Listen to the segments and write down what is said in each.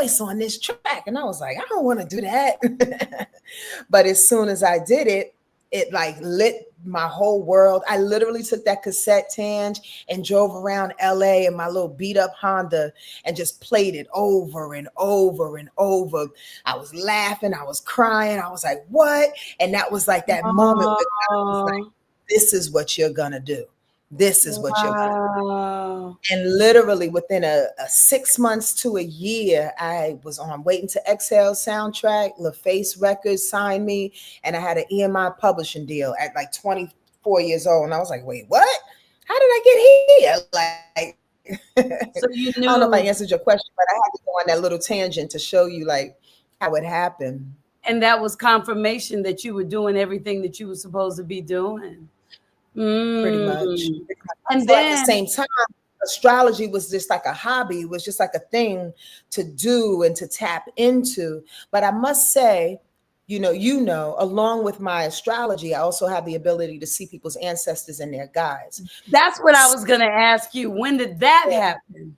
voice on this track. And I was like, I don't want to do that. But as soon as I did it, it like lit my whole world. I literally took that cassette, Tange, and drove around LA in my little beat up Honda and just played it over and over and over. I was laughing, I was crying, I was like, what? And that was like that moment where God was like, Oh, this is what you're gonna do. This is what you're gonna do. wow. And literally within a 6 months to a year, I was on Waiting to Exhale soundtrack. LaFace Records signed me, and I had an EMI publishing deal at like 24 years old. And I was like, wait, what? How did I get here? Like, So I you don't know if I knew, answered your question, but I had to go on that little tangent to show you like how it happened. and that was confirmation that you were doing everything that you were supposed to be doing. Pretty much. Mm. Pretty much. And So at the then same time, astrology was just like a hobby. It was just like a thing to do and to tap into. But I must say, along with my astrology, I also have the ability to see people's ancestors and their guides. that's what I was going to ask you. When did that happen?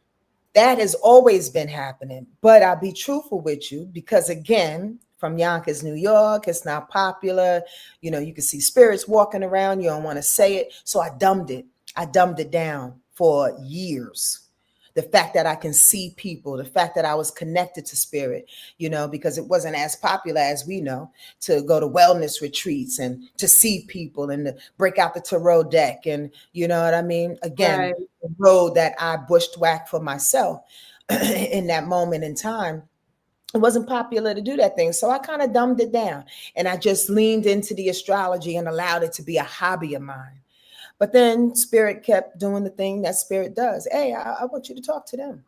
That has always been happening. But I'll be truthful with you because, again, from Yonkers, New York, it's not popular. You can see spirits walking around. You don't want to say it. So I dumbed it. I dumbed it down for years. The fact that I can see people, the fact that I was connected to spirit, because it wasn't as popular as we know to go to wellness retreats and to see people and to break out the tarot deck. And you know what I mean? Again, Right. the road that I bushwhacked for myself in that moment in time. It wasn't popular to do that thing. So I kind of dumbed it down and I just leaned into the astrology and allowed it to be a hobby of mine. But then spirit kept doing the thing that spirit does. Hey, I want you to talk to them.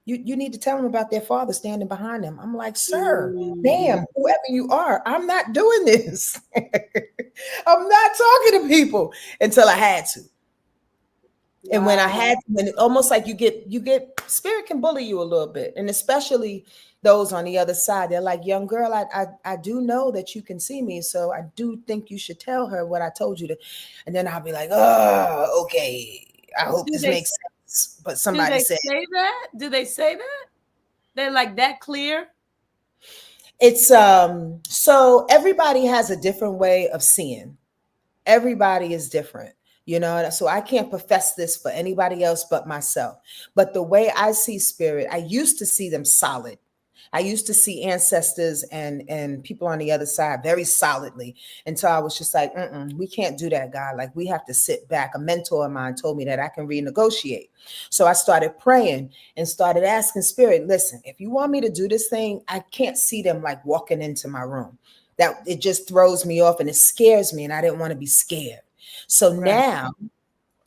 You need to tell them about their father standing behind them. I'm like, sir, Mm. ma'am, whoever you are, I'm not doing this. I'm not talking to people until I had to. And when I Wow. had, when it almost like you get spirit can bully you a little bit, and especially those on the other side, they're like, young girl, I do know that you can see me, so I do think you should tell her what I told you to. And then I'll be like, oh, okay, I hope Do this they makes sense. But do somebody they said say that? Do they say that? They're like that clear? it's so everybody has a different way of seeing. Everybody is different, so I can't profess this for anybody else but myself. But the way I see spirit, I used to see them solid. I used to see ancestors and people on the other side very solidly until I was just like, we can't do that, God. Like, we have to sit back. A mentor of mine told me that I can renegotiate. So I started praying and started asking spirit, listen, if you want me to do this thing, I can't see them like walking into my room. That it just throws me off and it scares me, and I didn't want to be scared. So Right. now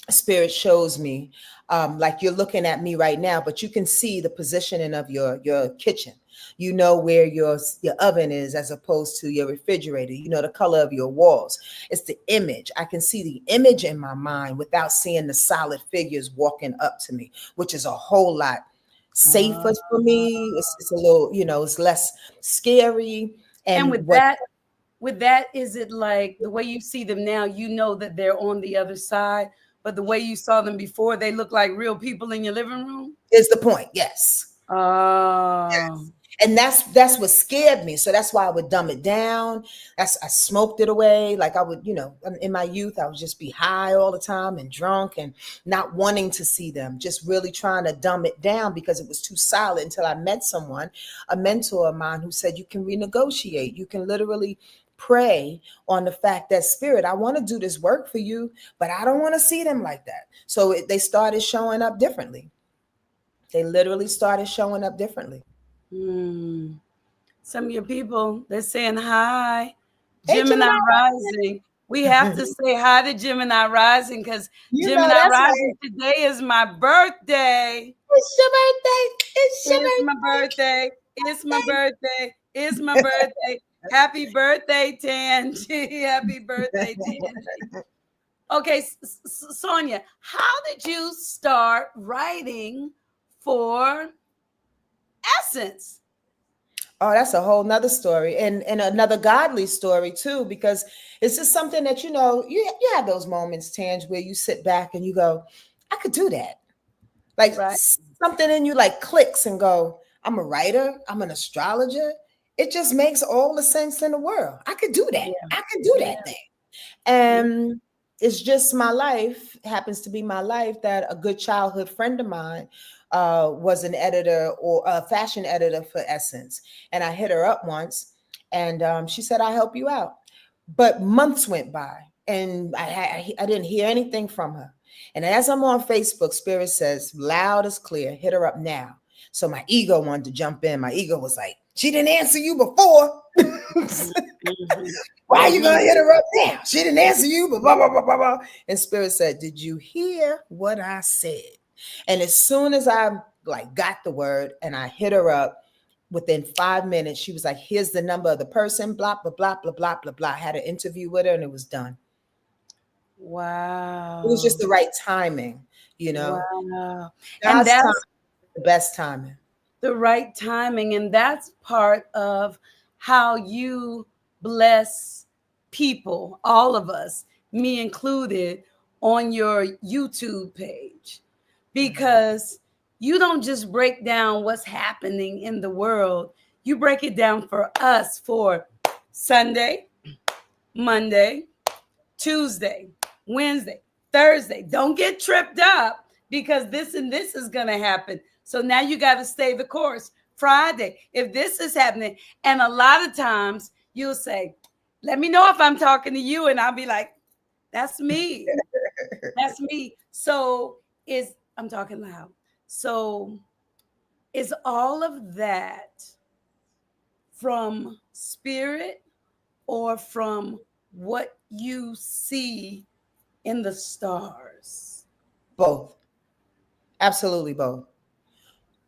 spirit shows me, like you're looking at me right now, but you can see the positioning of your kitchen. You know where your oven is as opposed to your refrigerator. You know the color of your walls. It's the image. I can see the image in my mind without seeing the solid figures walking up to me, which is a whole lot safer Uh, for me. It's a little, it's less scary. and And what with that, is it like the way you see them now, you know that they're on the other side, but the way you saw them before, they look like real people in your living room? is the point? Yes. Oh, And that's what scared me. So that's why I would dumb it down. I smoked it away. Like I would, in my youth, I would just be high all the time and drunk and not wanting to see them, just really trying to dumb it down because it was too solid until I met someone, a mentor of mine, who said you can renegotiate. You can literally pray on the fact that spirit, I want to do this work for you, but I don't want to see them like that. So they started showing up differently. They literally started showing up differently. hmm. Some of your people, they're saying hi. Hey, Gemini Gemini. rising. We have to say hi to Gemini rising because You know Gemini that's rising right. today is my birthday. It's your birthday. It's your It's my birthday. It's my birthday. It's my birthday. Happy birthday, Tangie. Happy birthday, Tangie. Okay, Sonia, how did you start writing for Essence? Oh, that's a whole nother story, and another godly story too, because it's just something that you have those moments, Tange, where you sit back and you go, I could do that. Like Right. something in you like clicks and go, I'm a writer, I'm an astrologer. It just makes all the sense in the world. I could do that. Yeah. I could do Yeah. that thing. Yeah. And it's just my life, happens to be my life, that a good childhood friend of mine was an editor or a fashion editor for Essence. And I hit her up once, and she said, I'll help you out. But months went by and I didn't hear anything from her. And as I'm on Facebook, Spirit says, loud as clear, hit her up now. So my ego wanted to jump in. My ego was like, she didn't answer you before. Mhm. Mhm. Why are you gonna Mhm. hit her up now? She didn't answer you, but blah blah blah blah blah. And Spirit said, did you hear what I said? And as soon as I like got the word and I hit her up, within 5 minutes, she was like, here's the number of the person, blah blah blah blah blah blah blah. I had an interview with her and it was done. It was just Wow. the right timing, you know. Wow. And God's time that's is the best timing. the right timing. And that's part of how you bless people, all of us, me included, on your YouTube page. Because you don't just break down what's happening in the world, you break it down for us for Sunday, Monday, Tuesday, Wednesday, Thursday. Don't get tripped up because this and this is going to happen. So now you got to stay the course. Friday, if this is happening. And a lot of times you'll say, let me know if I'm talking to you. And I'll be like, that's me. That's me. So I'm talking loud. So is all of that from spirit or from what you see in the stars? Both. Absolutely both.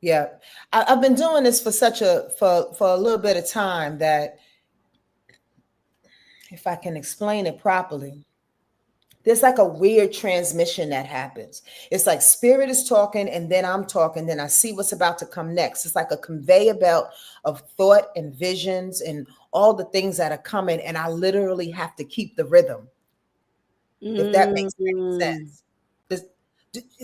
Yeah. I've been doing this for for a little bit of time, that if I can explain it properly, there's like a weird transmission that happens. It's like Spirit is talking and then I'm talking, then I see what's about to come next. It's like a conveyor belt of thought and visions and all the things that are coming, and I literally have to keep the rhythm, if that makes any Mm, sense. This,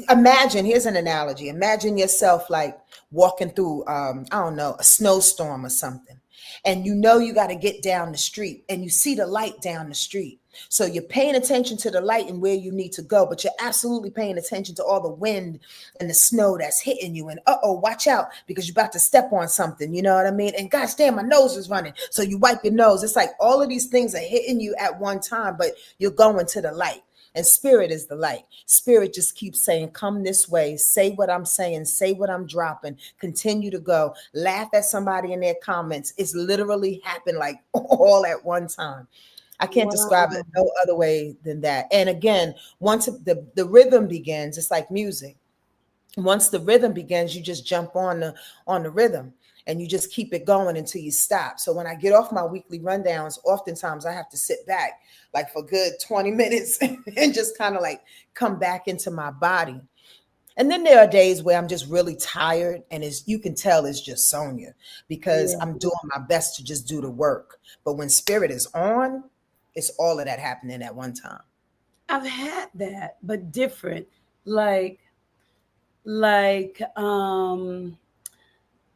imagine, here's an analogy. Imagine yourself like walking through, I don't know, a snowstorm or something. And you know you got to get down the street and you see the light down the street. So you're paying attention to the light and where you need to go, but you're absolutely paying attention to all the wind and the snow that's hitting you. And watch out because you're about to step on something. You know what I mean? And gosh damn, my nose is running. So you wipe your nose. It's like all of these things are hitting you at one time, but you're going to the light. And Spirit is the light. Spirit just keeps saying, come this way, say what I'm saying, say what I'm dropping, continue to go, laugh at somebody in their comments. It's literally happened like all at one time. I can't describe it wow. no other way than that. And again, once the rhythm begins, it's like music. Once the rhythm begins, you just jump on the rhythm and you just keep it going until you stop. So when I get off my weekly rundowns, oftentimes I have to sit back like for good 20 minutes and just kind of like come back into my body. And then there are days where I'm just really tired and you can tell it's just Sonia, because Yeah. I'm doing my best to just do the work. But when Spirit is on, it's all of that happening at one time. I've had that, but different. Like, like,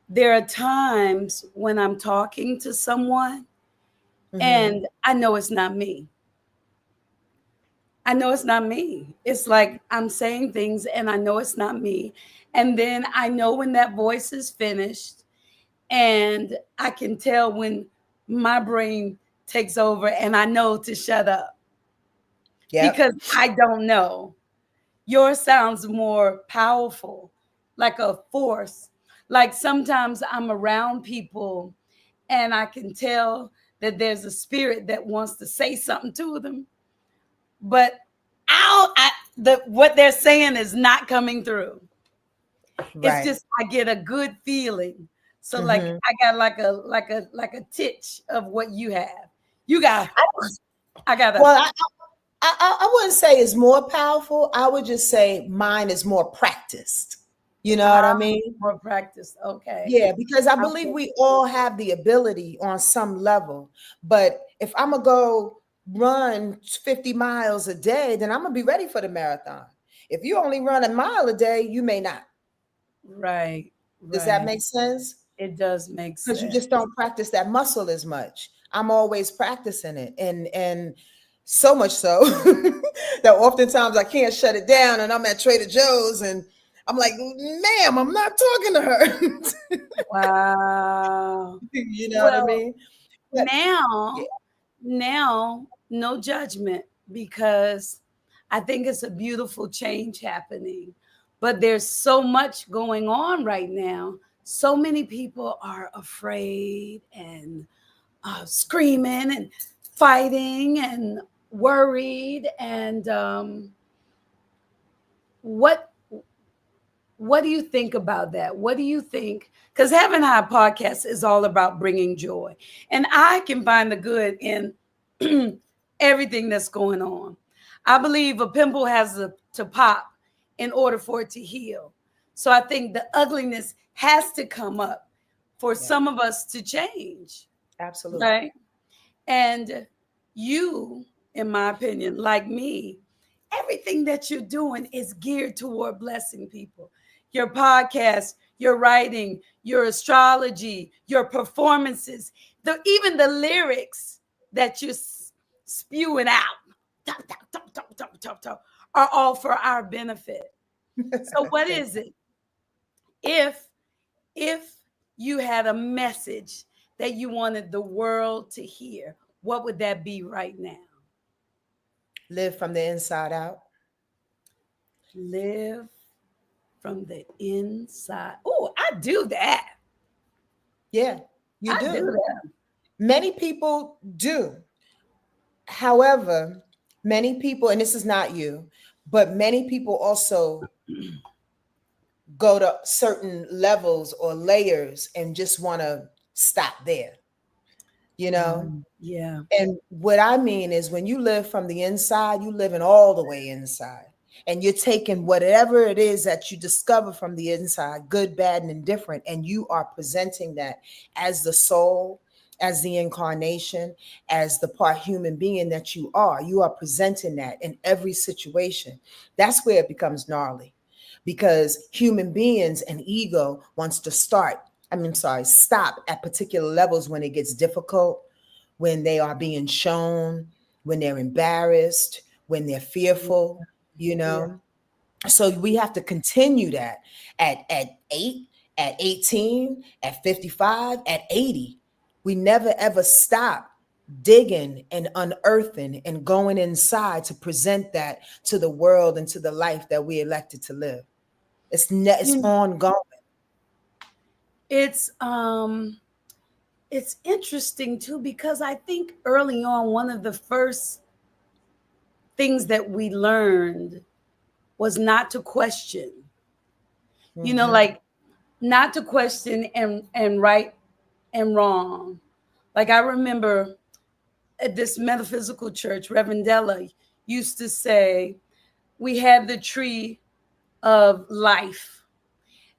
there are times when I'm talking to someone Mm-hmm. and I know it's not me. I know it's not me. It's like I'm saying things and I know it's not me. And then I know when that voice is finished, and I can tell when my brain takes over and I know to shut up Yep. because I don't know. Yours sounds more powerful, like a force. Like sometimes I'm around people and I can tell that there's a spirit that wants to say something to them, but what they're saying is not coming through. It's Right. just I get a good feeling. So like Mm-hmm. I got like a titch of what you have. You got I got a Well, I wouldn't say it's more powerful. I would just say mine is more practiced. You know what I mean? more practice. Okay. Yeah, because I believe Okay. we all have the ability on some level. But if I'm gonna go run 50 miles a day, then I'm gonna be ready for the marathon. If you only run a mile a day, you may not. Right. Does that Right. make sense? It does make because you sense. just don't practice that muscle as much. I'm always practicing it, and so much so that oftentimes I can't shut it down, and I'm at Trader Joe's and I'm like, ma'am, I'm not talking to her. Wow. You know what I Well, mean? But yeah, now, now, no judgment, because I think it's a beautiful change happening. But there's so much going on right now. So many people are afraid and screaming and fighting and worried. And what what do you think about that? What do you think? Because Heaven High podcast is all about bringing joy, and I can find the good in everything that's going on. I believe a pimple has to pop in order for it to heal. So I think the ugliness has to come up for yeah, some of us to change, absolutely. right? And you, in my opinion, like me, everything that you're doing is geared toward blessing people. Your podcast, your writing, your astrology, your performances, even the lyrics that you're spewing out, talk, talk, talk, talk, talk, talk, talk, are all for our benefit. So what Thank is it? If if you had a message that you wanted the world to hear, what would that be right now? you. Live from the inside out. Live from the inside. Oh, I do that. Yeah, you I do do. that. Many people do. However, many people, and this is not you, but many people also go to certain levels or layers and just want to stop there, you know? Yeah. And what I mean is when you live from the inside, you living all the way inside. And you're taking whatever it is that you discover from the inside, good, bad, and indifferent, and you are presenting that as the soul, as the incarnation, as the part human being that you are. You are presenting that in every situation. That's where it becomes gnarly because human beings and ego wants to stop at particular levels when it gets difficult, when they are being shown, when they're embarrassed, when they're fearful, you Yeah. know. So we have to continue that at 8, at 18, at 55, at 80. We never ever stop digging and unearthing and going inside to present that to the world and to the life that we elected to live. It's You ongoing. it's it's interesting too, because I think early on one of the first things that we learned was not to question. Hmm. Like, not to question and right and wrong. Like, I remember at this metaphysical church, Reverend Della used to say, we had the tree of life.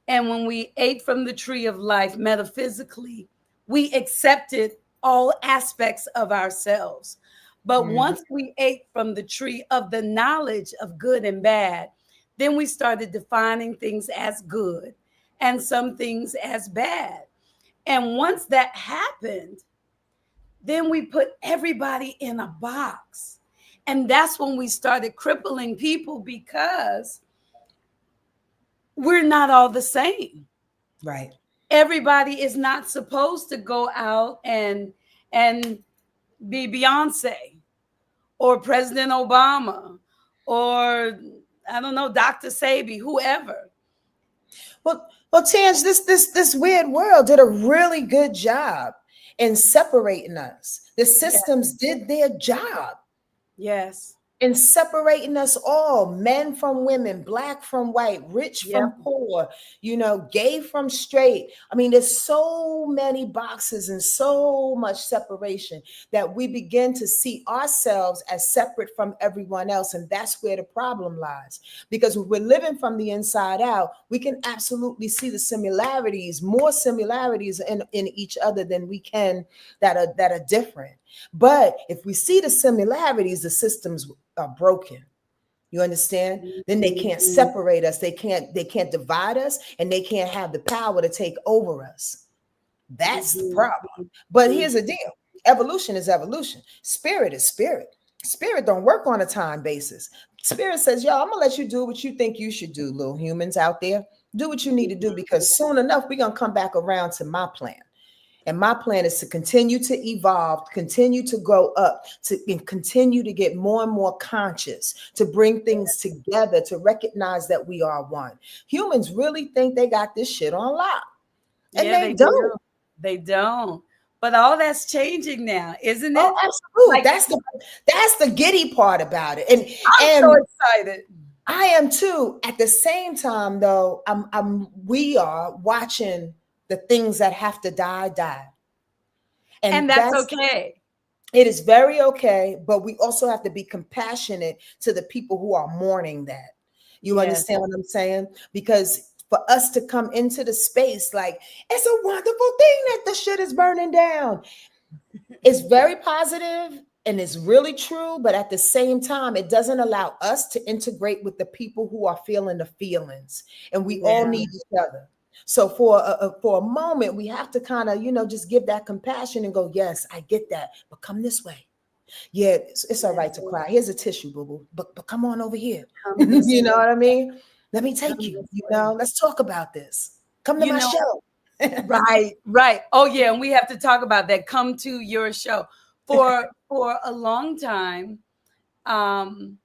And when we ate from the tree of life, metaphysically, we accepted all aspects of ourselves. But Hmm. once we ate from the tree of the knowledge of good and bad, then we started defining things as good and some things as bad. And once that happened, then we put everybody in a box. And that's when we started crippling people, because we're not all the same. Right. Everybody is not supposed to go out and be Beyonce or President Obama or, I don't know, Dr. Sabi, whoever. Well, Tans, this weird world did a really good job in separating us. The Yeah. systems did their job Yes. in separating us all, men from women, black from white, rich Yep. from poor, gay from straight. I mean, there's so many boxes and so much separation that we begin to see ourselves as separate from everyone else. And that's where the problem lies. Because if we're living from the inside out, we can absolutely see the similarities, more similarities in each other than we can that are different. But if we see the similarities, the systems are broken. You understand? Then they can't Mhm. separate us. They can't divide us, and they can't have the power to take over us. That's the Mhm, problem. But mhm. here's the deal. Evolution is evolution. Spirit is spirit. Spirit don't work on a time basis. Spirit says, yo, I'm gonna let you do what you think you should do, little humans out there. Do what you need to do because soon enough we're gonna come back around to my plan. And my plan is to continue to evolve, continue to grow up, to and continue to get more and more conscious, to bring things together, to recognize that we are one. Humans really think they got this shit on lock, and Yeah, they they do. don't. They don't. But all that's changing now, isn't Oh, it? absolutely. Like, That's the giddy part about it. I'm so And excited. I am too. At the same time, though, we are watching the things that have to die. And And that's that's okay. it is very okay, but we also have to be compassionate to the people who are mourning that. You Yes. understand what I'm saying? Because for us to come into the space like it's a wonderful thing that the shit is burning down. It's very positive and it's really true, but at the same time, it doesn't allow us to integrate with the people who are feeling the feelings, and we all Yeah. need each other. So for a moment, we have to kind of just give that compassion and go, yes, I get that, but come this way. Yeah, it's all Yeah. right to cry. Here's a tissue, boo boo, but come on over here. Come this You know way. what I mean? Let me take Come you. this way. Let's talk about this. Come to You my know, show. right, right. Oh yeah, and we have to talk about that. Come to your show. For a long time, um,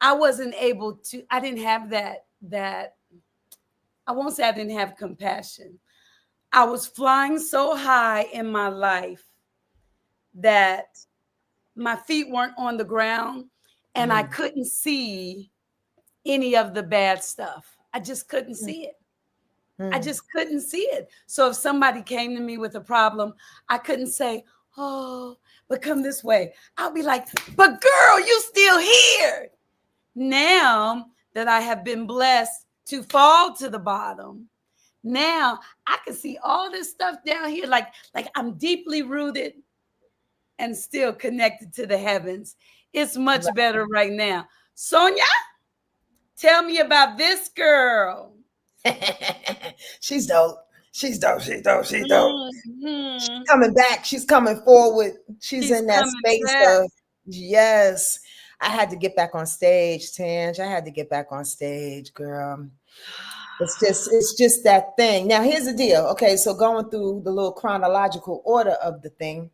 I wasn't able to, I didn't have that I won't say I didn't have compassion. I was flying so high in my life that my feet weren't on the ground and I Mm, couldn't see any of the bad stuff. I just couldn't mm, see it. I mm. just couldn't see it. So if somebody came to me with a problem, I couldn't say, "Oh, but come this way." I'll be like, "But girl, you still here." Now that I have been blessed to fall to the bottom, now I can see all this stuff down here like I'm deeply rooted and still connected to the heavens. It's much better right now. Sonia, tell me about this girl. She's dope. She's dope. She's dope. She's dope. She's Mhm. coming back. She's coming forward. She's She's in that coming space back. of yes. I had to get back on stage, Tange. I had to get back on stage, girl. It's just that thing. Now here's the deal. Okay, so going through the little chronological order of the thing,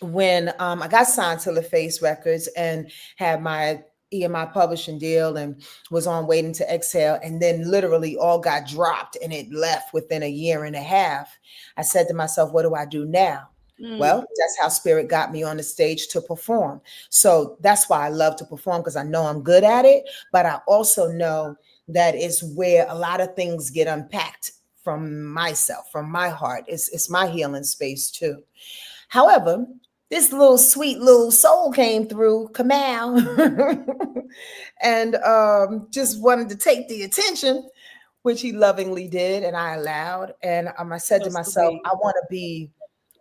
when I got signed to LaFace Records and had my EMI publishing deal and was on Waiting to Exhale, and then literally all got dropped and it left within a year and a half. I said to myself, what do I do now? Mm, Well, that's how Spirit got me on the stage to perform. So that's why I love to perform because I know I'm good at it, but I also know that is where a lot of things get unpacked from myself, from my heart. It's my healing space too. However, this little sweet little soul came through, Kamal, and just wanted to take the attention, which he lovingly did, and I allowed. And I said so to myself, I sweet. want to be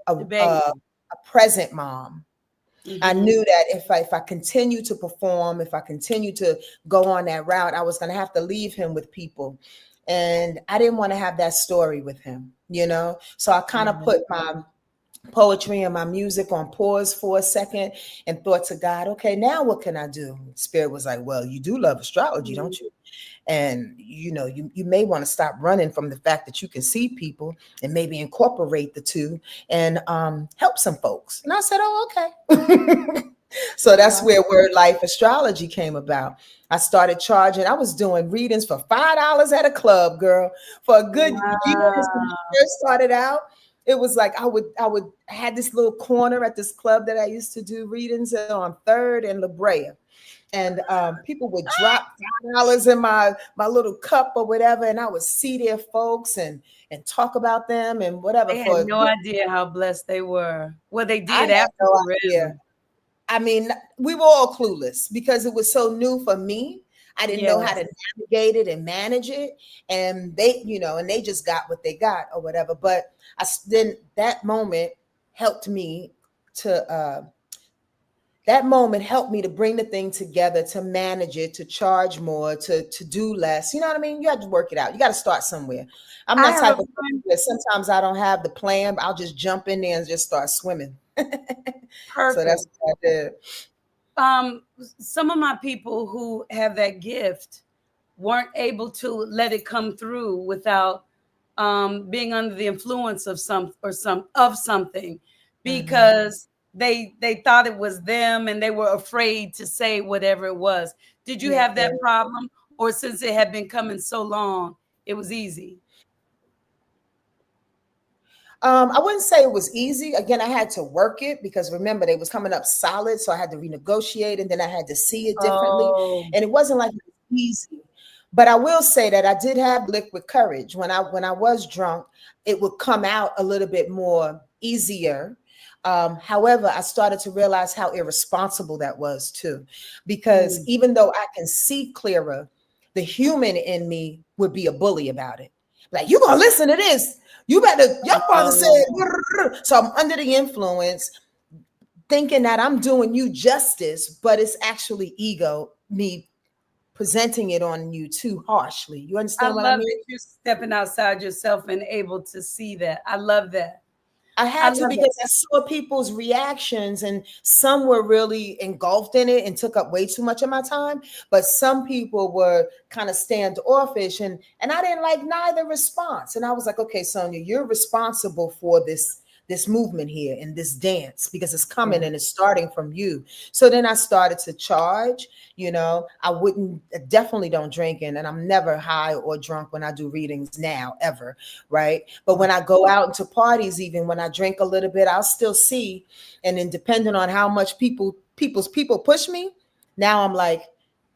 a, The a, baby. a present mom. I Hmm. knew that if I continue to perform, if I continue to go on that route, I was going to have to leave him with people. And I didn't want to have that story with him. So I kind of Yeah. put my poetry and my music on pause for a second and thought to God, okay, now what can I do? Spirit was like, well, you do love astrology, Mm. don't you? And you may want to stop running from the fact that you can see people and maybe incorporate the two and help some folks. And I said, oh, okay. So that's Wow. where Word Life Astrology came about. I started charging. I was doing readings for $5 at a club, girl, for a good year. Because when Wow. I first started out, it was like I had this little corner at this club that I used to do readings on Third and La Brea, and people would drop $5 in my little cup or whatever, and I would see their folks and talk about them and whatever They had for a no good. idea how blessed they were. Well, they I did had after no the idea. rhythm. I mean, we were all clueless because it was so new for me. I didn't know how to Yes. navigate it and manage it. And they just got what they got or whatever. But then that moment helped me to that moment helped me to bring the thing together, to manage it, to charge more, to do less. You know what I mean? You have to work it out. You got to start somewhere. I'm I that have a type of person friend. that sometimes I don't have the plan, but I'll just jump in there and just start swimming. So that's Perfect. what I did. um some of my people who have that gift weren't able to let it come through without being under the influence of something, Hmm. because they thought it was them and they were afraid to say whatever it was. Did you Yeah. have that problem, or since it had been coming so long, it was easy? I wouldn't say it was easy. Again, I had to work it because remember they was coming up solid, so I had to renegotiate, and then I had to see it differently, Oh. and it wasn't like it was easy. But I will say that I did have liquid courage when I was drunk. It would come out a little bit more easier. However, I started to realize how irresponsible that was too, because Mm. even though I can see clearer, the human in me would be a bully about it. Like, you gonna listen to this? You better, your father said, Oh. so I'm under the influence, thinking that I'm doing you justice, but it's actually ego, me presenting it on you too harshly. You I understand what I love mean? that you're stepping outside yourself and able to see that. I love that. I I had to love that. because I saw people's reactions, and some were really engulfed in it and took up way too much of my time. But some people were kind of standoffish, and I didn't like neither response. And I was like, okay, Sonia, you're responsible for this movement here and this dance because it's coming Yeah. and it's starting from you. So then I started to charge. I wouldn't, definitely don't drink, and I'm never high or drunk when I do readings now, ever, right? But when I go out into parties, even when I drink a little bit, I'll still see. And then depending on how much people push me, now I'm like,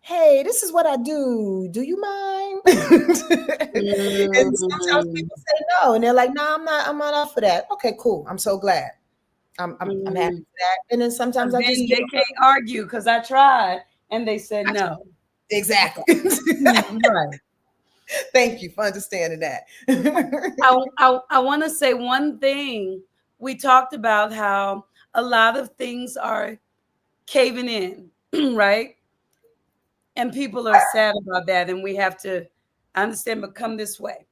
hey, this is what I do. Do you mind? And sometimes Mm, people say no, and they're like, no, I'm not up for that. Okay, cool. I'm so glad. I'm happy mm. for that. And then sometimes But I just then give they can't argue because I tried and they said them. no. Exactly. Right. Thank you for understanding that. I want to say one thing. We talked about how a lot of things are caving in, right? And people are sad about that. And we have to understand, but come this way.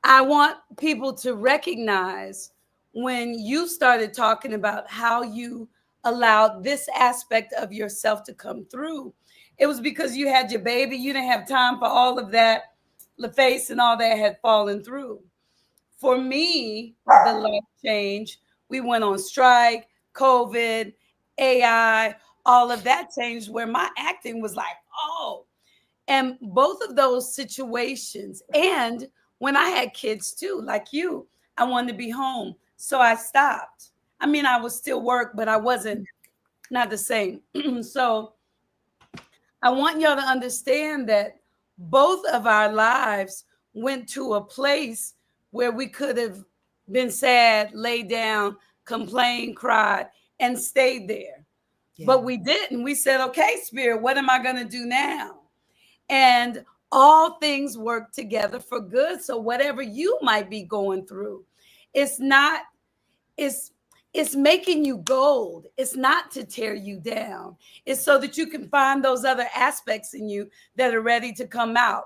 I want people to recognize when you started talking about how you allowed this aspect of yourself to come through. It was because you had your baby. You didn't have time for all of that. The face and all that had fallen through. For me, the life change, we went on strike, COVID, AI, all of that changed where my acting was like, oh, and both of those situations, and when I had kids too, like you, I wanted to be home. So I stopped. I mean, I was still work, but I wasn't not the same. So I want y'all to understand that both of our lives went to a place where we could have been sad, laid down, complained, cried, and stayed there. Yeah. But we didn't. We said, okay, Spirit, what am I going to do now? And all things work together for good. So whatever you might be going through, it's not, it's it's making you gold. It's not to tear you down. It's so that you can find those other aspects in you that are ready to come out.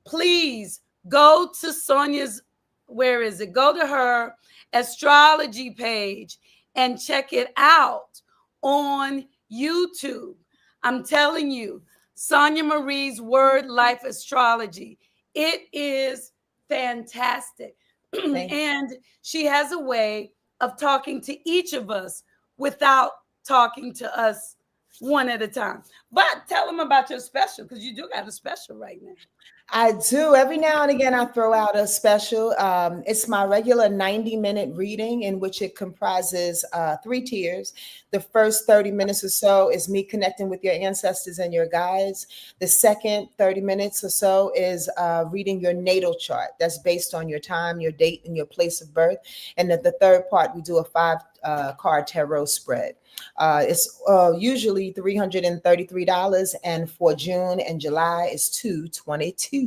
Please go to Sonia's, where is it? Go to her astrology page and check it out on YouTube. I'm telling you, Sonia Marie's Word Life Astrology. It is fantastic. Thank you. And she has a way of talking to each of us without talking to us one at a time. But tell them about your special, because you do got a special right now. I do. Every now and again, I throw out a special. It's my regular 90-minute reading, in which it comprises three tiers. The first 30 minutes or so is me connecting with your ancestors and your guides. The second 30 minutes or so is reading your natal chart. That's based on your time, your date, and your place of birth. And then the third part, we do a five card tarot spread. It's usually $333, and for June and July is $222.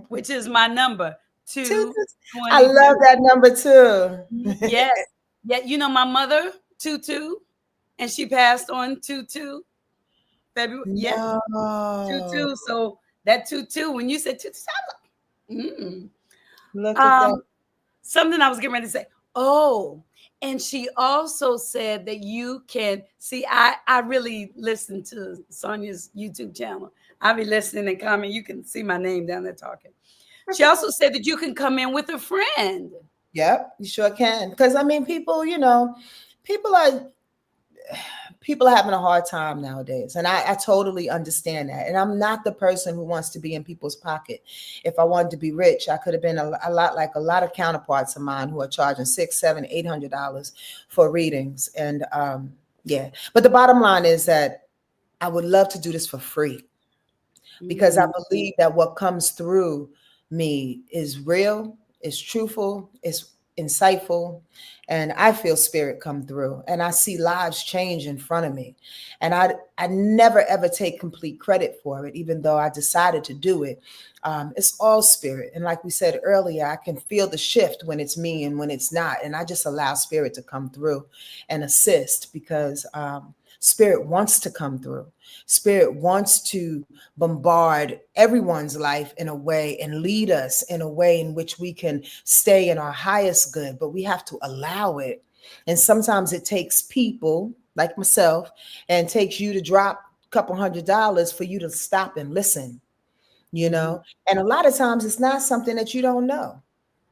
Which is my number, I love 222. that number too. Yes. Yeah, you know my mother, Tutu. and she passed on 2/2 February. Yeah, two No. two. So that 2/2, when you said 2/2, I was like, Look at that. um, something I was getting ready to say. Oh, and she also said that you can see. I really listen to Sonia's YouTube channel. I'll be listening and commenting. You can see my name down there talking. She also said that you can come in with a friend. Yep, you sure can. Because I mean, people, people are people are having a hard time nowadays, and I totally understand that. And I'm not the person who wants to be in people's pocket. If I wanted to be rich, I could have been a lot like a lot of counterparts of mine who are charging six, seven, $800 for readings. And yeah, but the bottom line is that I would love to do this for free because I Mm. believe that what comes through me is real, is truthful, is insightful, and I feel spirit come through and I see lives change in front of me. And I never ever take complete credit for it, even though I decided to do it. It's all spirit. And like we said earlier, I can feel the shift when it's me and when it's not. And I just allow spirit to come through and assist because spirit wants to come through. Spirit wants to bombard everyone's life in a way and lead us in a way in which we can stay in our highest good, but we have to allow it. And sometimes it takes people like myself and takes you to drop a couple $100 for you to stop and listen, you Mhm. know? And a lot of times it's not something that you don't know.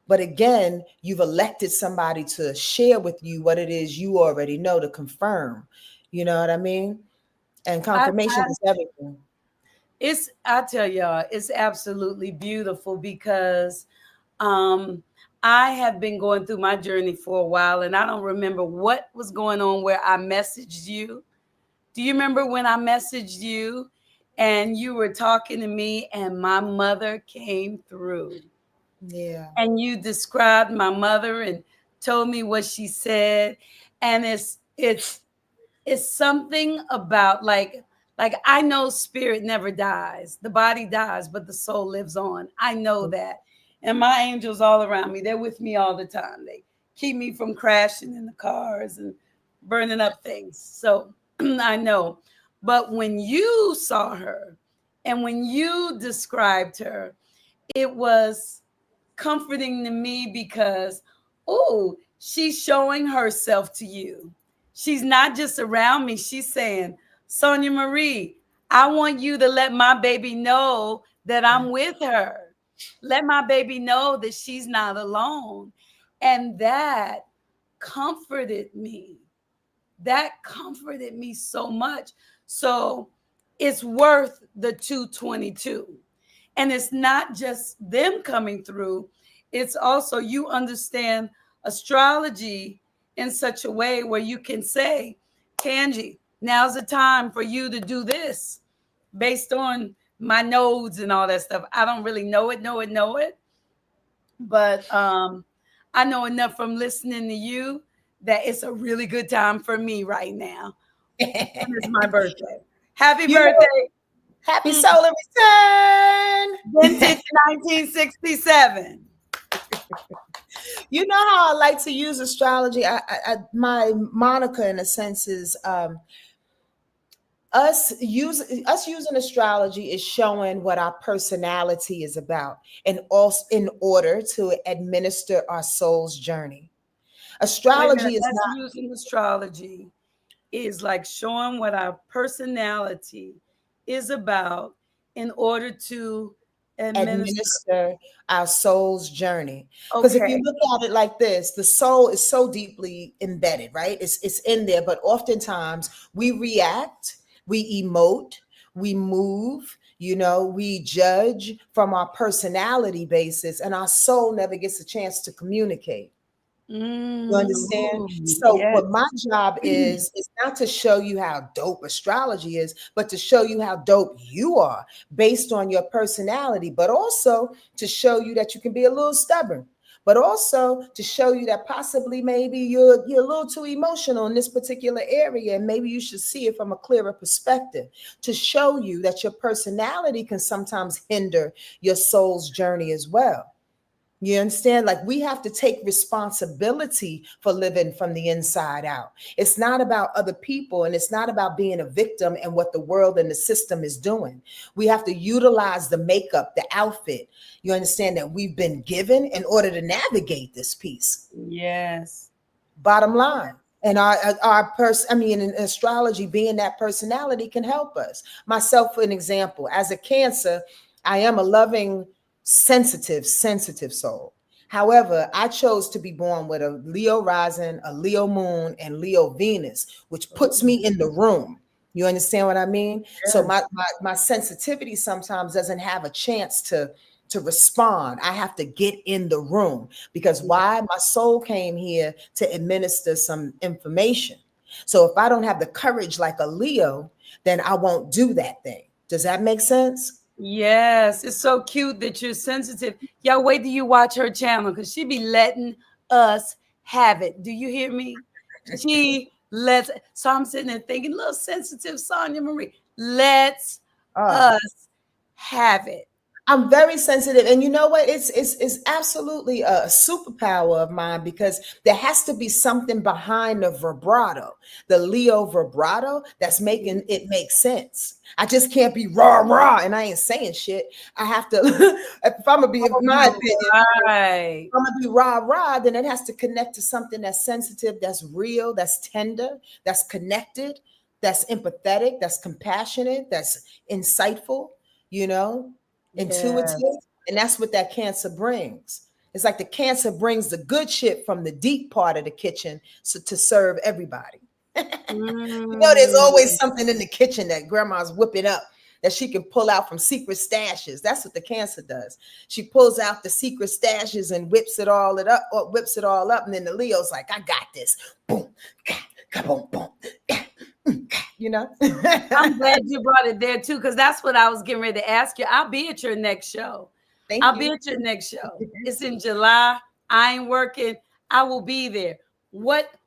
But again, you've elected somebody to share with you what it is you already know to confirm. You know what I mean? And I, confirmation is everything. I tell y'all, it's absolutely beautiful because um I have been going through my journey for a while and I don't remember what was going on where I messaged you. Do you remember when I messaged you and you were talking to me and my mother came through? Yeah. And you described my mother and told me what she said. And it's something about like I know spirit never dies. The body dies, but the soul lives on. I know that. And my angels all around me, they're with me all the time. They keep me from crashing in the cars and burning up things. So I know. But when you saw her and when you described her, it was comforting to me because, oh, she's showing herself to you. She's not just around me. She's saying, Sonia Marie, I want you to let my baby know that I'm with her. Let my baby know that she's not alone. And that comforted me. That comforted me so much. So it's worth the 222. And it's not just them coming through, it's also you understand astrology in such a way where you can say, Tangie, now's the time for you to do this based on my nodes and all that stuff. I don't really know it, but I know enough from listening to you that it's a really good time for me right now. And it's my birthday. Happy You know, birthday. happy solar return. Vintage 1967. You know how I like to use astrology. My moniker, in a sense, is us using astrology is showing what our personality is about, and also in order to administer our soul's journey. Wait a minute. Astrology is That's not using astrology is like showing what our personality is about in order to administer. administer our soul's journey. Because if you Okay. look at it like this, the soul is so deeply embedded, right? It's in there, but oftentimes we react, we emote, we move, we judge from our personality basis, and our soul never gets a chance to communicate. You understand? So Yes. what my job is not to show you how dope astrology is, but to show you how dope you are based on your personality, but also to show you that you can be a little stubborn, but also to show you that possibly maybe you're a little too emotional in this particular area, and maybe you should see it from a clearer perspective, to show you that your personality can sometimes hinder your soul's journey as well. You understand? Like we have to take responsibility for living from the inside out. It's not about other people and it's not about being a victim and what the world and the system is doing. We have to utilize the makeup, the outfit, you understand, that we've been given in order to navigate this piece. Yes. Bottom line. And our person, I mean, in astrology, being that personality can help us. Myself, for an example, as a Cancer, I am a loving, sensitive soul. However, I chose to be born with a Leo rising, a Leo moon, and Leo Venus, which puts me in the room. You understand what I mean? So Yes. my sensitivity sometimes doesn't have a chance to respond. I have to get in the room because why? My soul came here to administer some information. So if I don't have the courage like a Leo, then I won't do that thing. Does that make sense? Yes, it's so cute that you're sensitive. Y'all wait till you watch her channel because she be letting us have it. Do you hear me? She lets. So I'm sitting there thinking, little sensitive Sonia Marie, let's Ah. us have it. I'm very sensitive, and you know what? It's absolutely a superpower of mine because there has to be something behind the vibrato, the Leo vibrato, that's making it make sense. I just can't be rah rah, and I ain't saying shit. I have to, if I'm gonna be, in my opinion, Right. I'm gonna be rah rah, then it has to connect to something that's sensitive, that's real, that's tender, that's connected, that's empathetic, that's compassionate, that's insightful. You know, intuitive, Yes. and that's what that Cancer brings. It's like the Cancer brings the good shit from the deep part of the kitchen so, to serve everybody. You know, there's always Mm. something in the kitchen that grandma's whipping up that she can pull out from secret stashes. That's what the Cancer does. She pulls out the secret stashes and whips it all it up, or whips it all up, and then the Leo's like, "I got this." Boom, boom, boom. You know. I'm glad you brought it there too, because that's what I was getting ready to ask you. I'll be at your next show. Thank I'll be you. at your next show. It's in July. I ain't working. I will be there.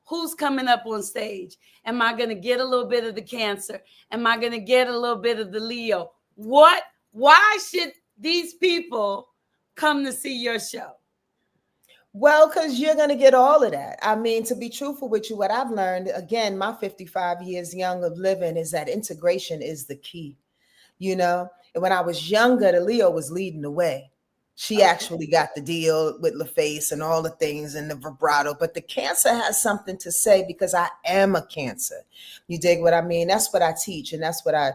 Who's coming up on stage? Am I gonna get a little bit of the Cancer? Am I gonna get a little bit of the Leo? Why should these people come to see your show? Well, because you're going to get all of that. I mean, to be truthful with you, what I've learned, again, my 55 years young of living, is that integration is the key. You know, and when I was younger, the Leo was leading the way. She Okay. actually got the deal with LaFace and all the things and the vibrato. But the Cancer has something to say because I am a Cancer. You dig what I mean? That's what I teach, and that's what I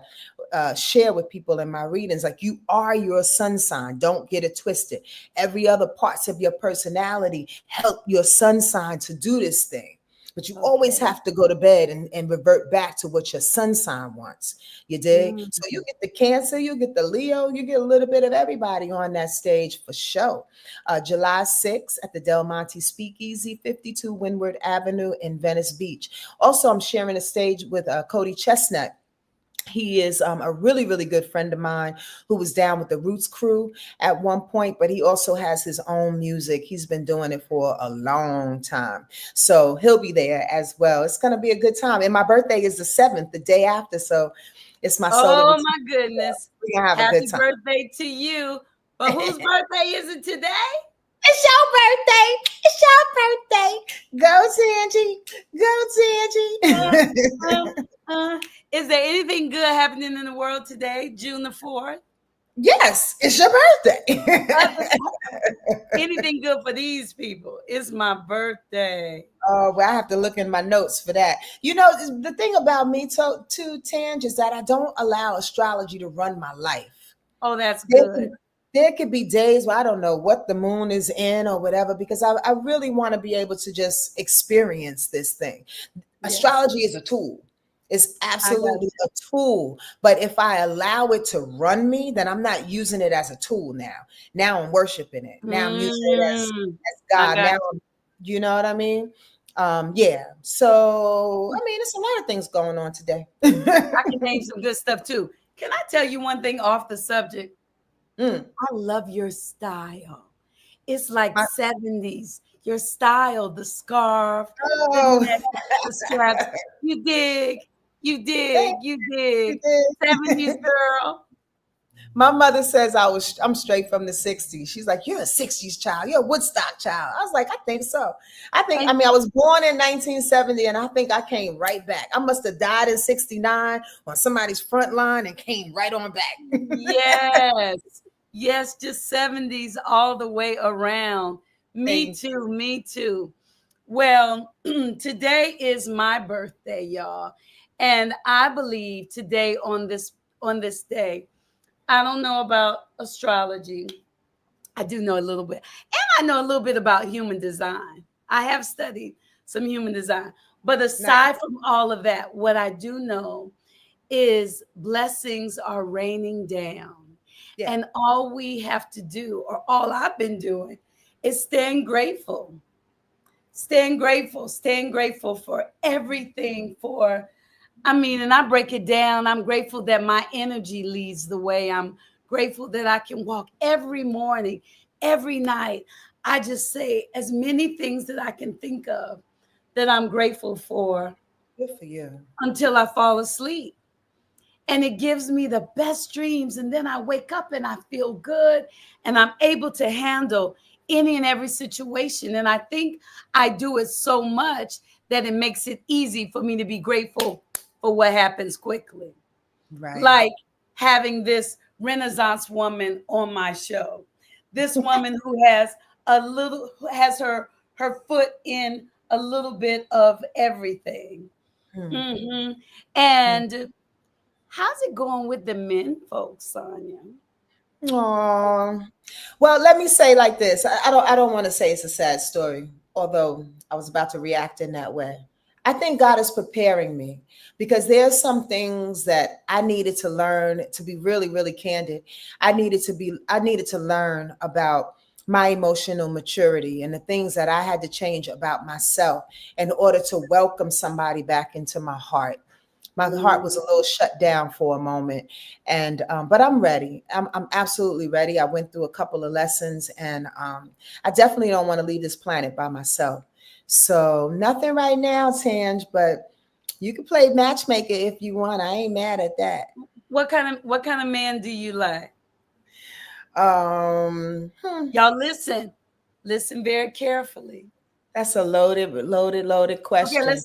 share with people in my readings. Like, you are your sun sign. Don't get it twisted. Every other parts of your personality help your sun sign to do this thing. But you always Okay. have to go to bed and revert back to what your sun sign wants. You dig? So you Mm. get the Cancer, you get the Leo, you get a little bit of everybody on that stage for sure. July 6th at the Del Monte Speakeasy, 52 Windward Avenue in Venice Beach. Also, I'm sharing a stage with Cody Chestnut. He is a really, really good friend of mine who was down with the Roots crew at one point, but he also has his own music. He's been doing it for a long time. So he'll be there as well. It's going to be a good time. And my birthday is the 7th, the day after. So it's my solar Oh return. my goodness. We're going to have a good Happy time. birthday to you. But whose birthday is it today? It's your birthday. It's your birthday. Go, Uh, uh, Tangie. is there anything good happening in the world today, June the 4th? Yes, it's your birthday. Anything good for these people? It's my birthday. Oh, well, I have to look in my notes for that. You know, the thing about me too, Tange, is that I don't allow astrology to run my life. Oh, that's There good. could, there could be days where I don't know what the moon is in or whatever, because I really want to be able to just experience this thing. Yes, Astrology is a tool. It's I got absolutely a tool. But if I allow it to run me, then I'm not using it as a tool now. Now I'm worshiping it. you. Now I'm using it as I God. got Now, you know what I mean? Yeah. So, I mean, it's a lot of things going on today. I can name some good stuff too. Can I tell you one thing off the subject? Mm. I love your style. It's like My- 70s. Your style, the scarf, the oh, neck, the straps. You dig, you dig, thank you dig. you. 70s girl. My mother says I'm straight from the 60s. She's like, you're a 60s child. You're a Woodstock child. I was like, I think so. I And mean, I was born in 1970 and I think I came right back. I must have died in 69 on somebody's front line and came right on back. yes, yes, just 70s all the way around. Me Thank too, me too. Well, today is my birthday, y'all. And I believe today on this day, I don't know about astrology. I do know a little bit. And I know a little bit about human design. I have studied some human design. But nice. aside from all of that, what I do know is blessings are raining down. Yeah. And all we have to do, or all I've been doing, is staying grateful for everything, for I mean, and I break it down. I'm grateful that my energy leads the way. I'm grateful that I can walk every morning, every night. I just say as many things that I can think of that I'm grateful for Good for you. until I fall asleep. And it gives me the best dreams. And then I wake up and I feel good and I'm able to handle any and every situation. And I think I do it so much that it makes it easy for me to be grateful for what happens quickly. Right. Like having this Renaissance woman on my show. This woman who has her foot in a little bit of everything. Hmm. Hmm. Hmm. And how's it going with the men folks, Sonia? Aw. Well, let me say like this. I don't want to say it's a sad story, although I was about to react in that way. I think God is preparing me because there's some things that I needed to learn, to be really, really candid. I needed to learn about my emotional maturity and the things that I had to change about myself in order to welcome somebody back into my heart. My heart was Mm, a little shut down for a moment, and but I'm ready. I'm absolutely ready. I went through a couple of lessons, and I definitely don't want to leave this planet by myself. So nothing right now, Tange, but you can play matchmaker if you want. I ain't mad at that. what kind of man do you like? Hmm, Y'all listen very carefully. that's a loaded Okay, question.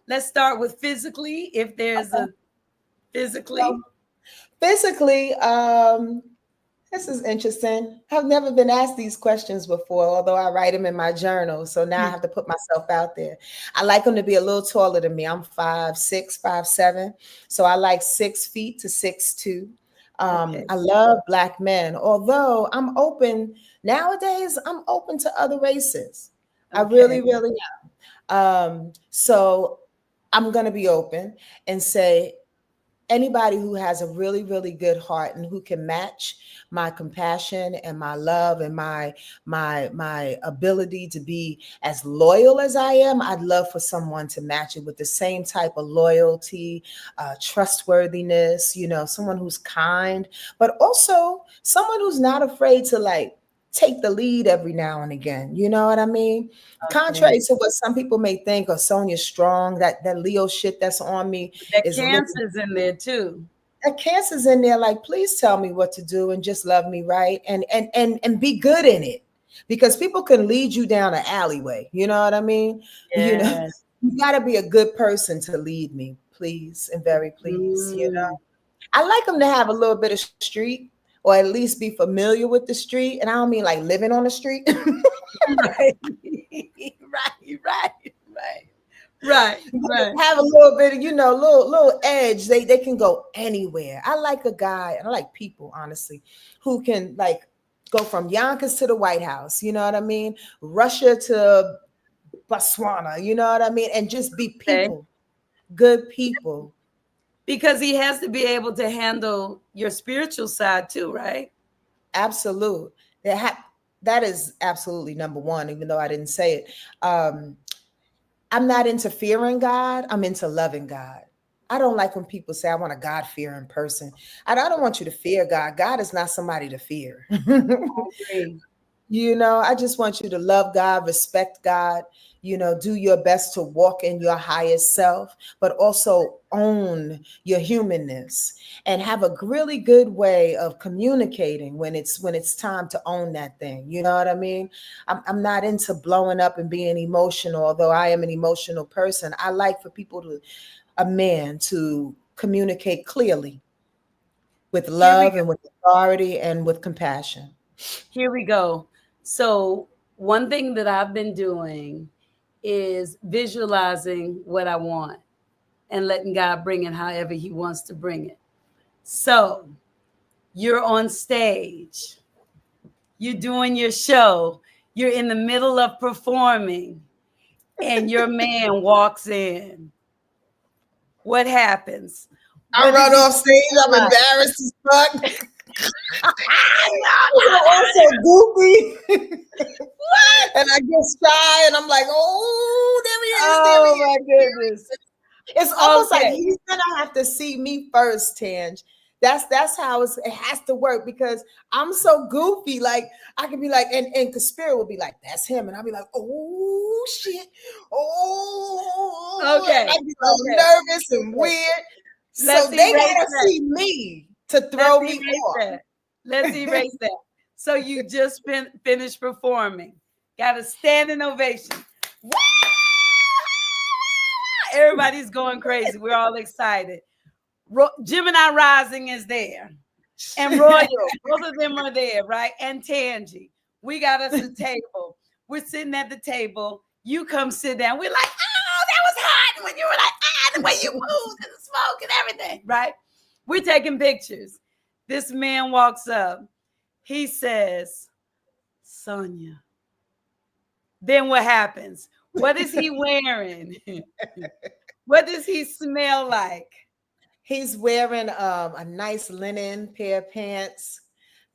let's start with physically, if there's Okay. a physically. Well, physically, this is interesting. I've never been asked these questions before, although I write them in my journal. So now I have to put myself out there. I like them to be a little taller than me. I'm 5'6", 5'7". So I like 6 feet to 6'2". Okay, I love black men, although I'm open nowadays. I'm open to other races. I okay, really, really am. So I'm gonna be open and say anybody who has a really really good heart and who can match my compassion and my love and my ability to be as loyal as I am. I'd love for someone to match it with the same type of loyalty, trustworthiness, someone who's kind, but also someone who's not afraid to like take the lead every now and again. You know what I mean? okay. Contrary to what some people may think, or Sonia's strong, that Leo shit that's on me That is a little, cancer's in there too. that cancer's in there. Like, please tell me what to do and just love me right, and be good in it, because people can lead you down an alleyway. You know what I mean? Yes. You got to be a good person to lead me, please, and very please. Mm. I like them to have a little bit of street, or at least be familiar with the street, and I don't mean like living on the street. Right. Right. Right. Right. Have a little bit of, little edge. They can go anywhere. I like a guy, and I like people, honestly, who can like go from Yonkers to the White House. You know what I mean? Russia to Botswana. You know what I mean? And just be Okay. people, good people. Because he has to be able to handle your spiritual side too, right? Absolute. That is absolutely number one. Even though I didn't say it. I'm not into fearing God. I'm into loving God. I don't like when people say I want a God fearing person. I don't want you to fear God. God is not somebody to fear. Agree. I just want you to love God, respect God, Do your best to walk in your highest self, but also own your humanness and have a really good way of communicating when it's time to own that thing. You know what I mean? I'm not into blowing up and being emotional, although I am an emotional person. I like for a man to communicate clearly with Here we love and with authority and with compassion. Here we go. So, one thing that I've been doing is visualizing what I want and letting God bring it however He wants to bring it. So, you're on stage, you're doing your show, you're in the middle of performing, and your man walks in. What happens? I What does run he off stage, I'm like? embarrassed as fuck. No, I'm also goofy. what? And I get shy and I'm like, oh, there he Oh is. my goodness. It's almost like Okay. he's gonna have to see me first, Tange. That's how it has to work because I'm so goofy. Like I could be like, and Conspira will be like, that's him, and I'll be like, oh shit, oh, and Okay. I'd be all Okay. nervous and Okay. weird. So Let's they erase gotta that. see me to Let's throw me erase off. that. Let's erase that. So you just finished performing. Got a standing ovation. Woo! Everybody's going crazy. We're all excited. Gemini Rising is there. And Royal, both of them are there, right? And Tangie. We got us a table. We're sitting at the table. You come sit down. We're like, oh, that was hot. And when you were like, the way you moved and the smoke and everything, right? We're taking pictures. This man walks up. He says, Sonia. Then what happens? What is he wearing? What does he smell like? He's wearing a nice linen pair of pants,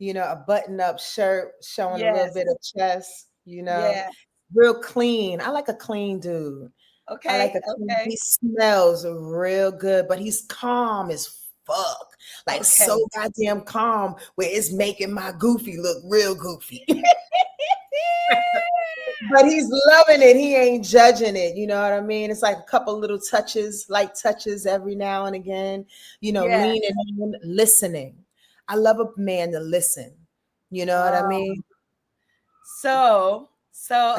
a button-up shirt showing a little Yes. bit of chest, Yeah. real clean. I like a clean dude. I like Okay. a clean. Okay. He smells real good, but he's calm as fuck. Like Okay. so goddamn calm where it's making my goofy look real goofy. But he's loving it. He ain't judging it. You know what I mean? It's like a couple little touches, light touches every now and again, Yes. leaning in, listening. I love a man to listen. You know what I Um, mean?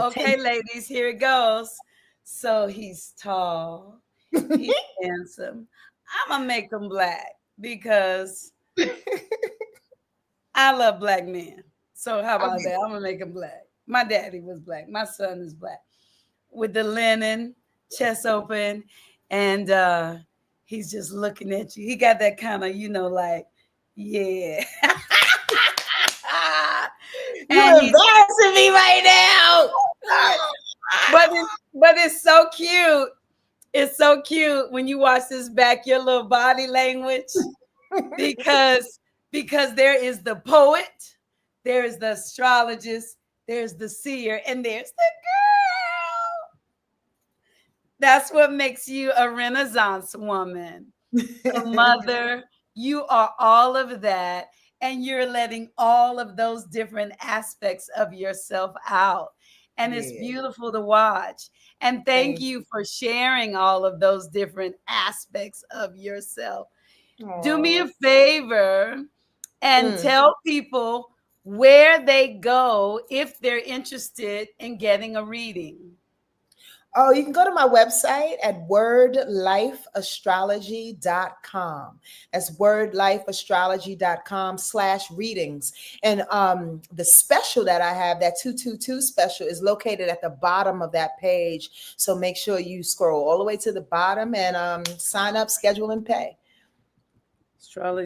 okay, Attention. ladies, here it goes. So he's tall, he's handsome. I'm gonna make him black because I love black men. So how about Okay. that? I'm gonna make him black. My daddy was black. My son is black. With the linen, chest open, and he's just looking at you. He got that kind of, like, yeah. You're And he's embarrassing me right now. but it's so cute. It's so cute when you watch this back, your little body language, because there is the poet, there is the astrologist, there's the seer, and there's the girl. That's what makes you a Renaissance woman. The mother, you are all of that, and you're letting all of those different aspects of yourself out. And it's Yeah. beautiful to watch. And thank Thank you for sharing all of those different aspects of yourself. you. Do me a Aw. favor and Mm. tell people where they go if they're interested in getting a reading. Oh, you can go to my website at wordlifeastrology.com. That's wordlifeastrology.com/readings. And the special that I have, that 222 special, is located at the bottom of that page. So make sure you scroll all the way to the bottom and sign up, schedule, and pay.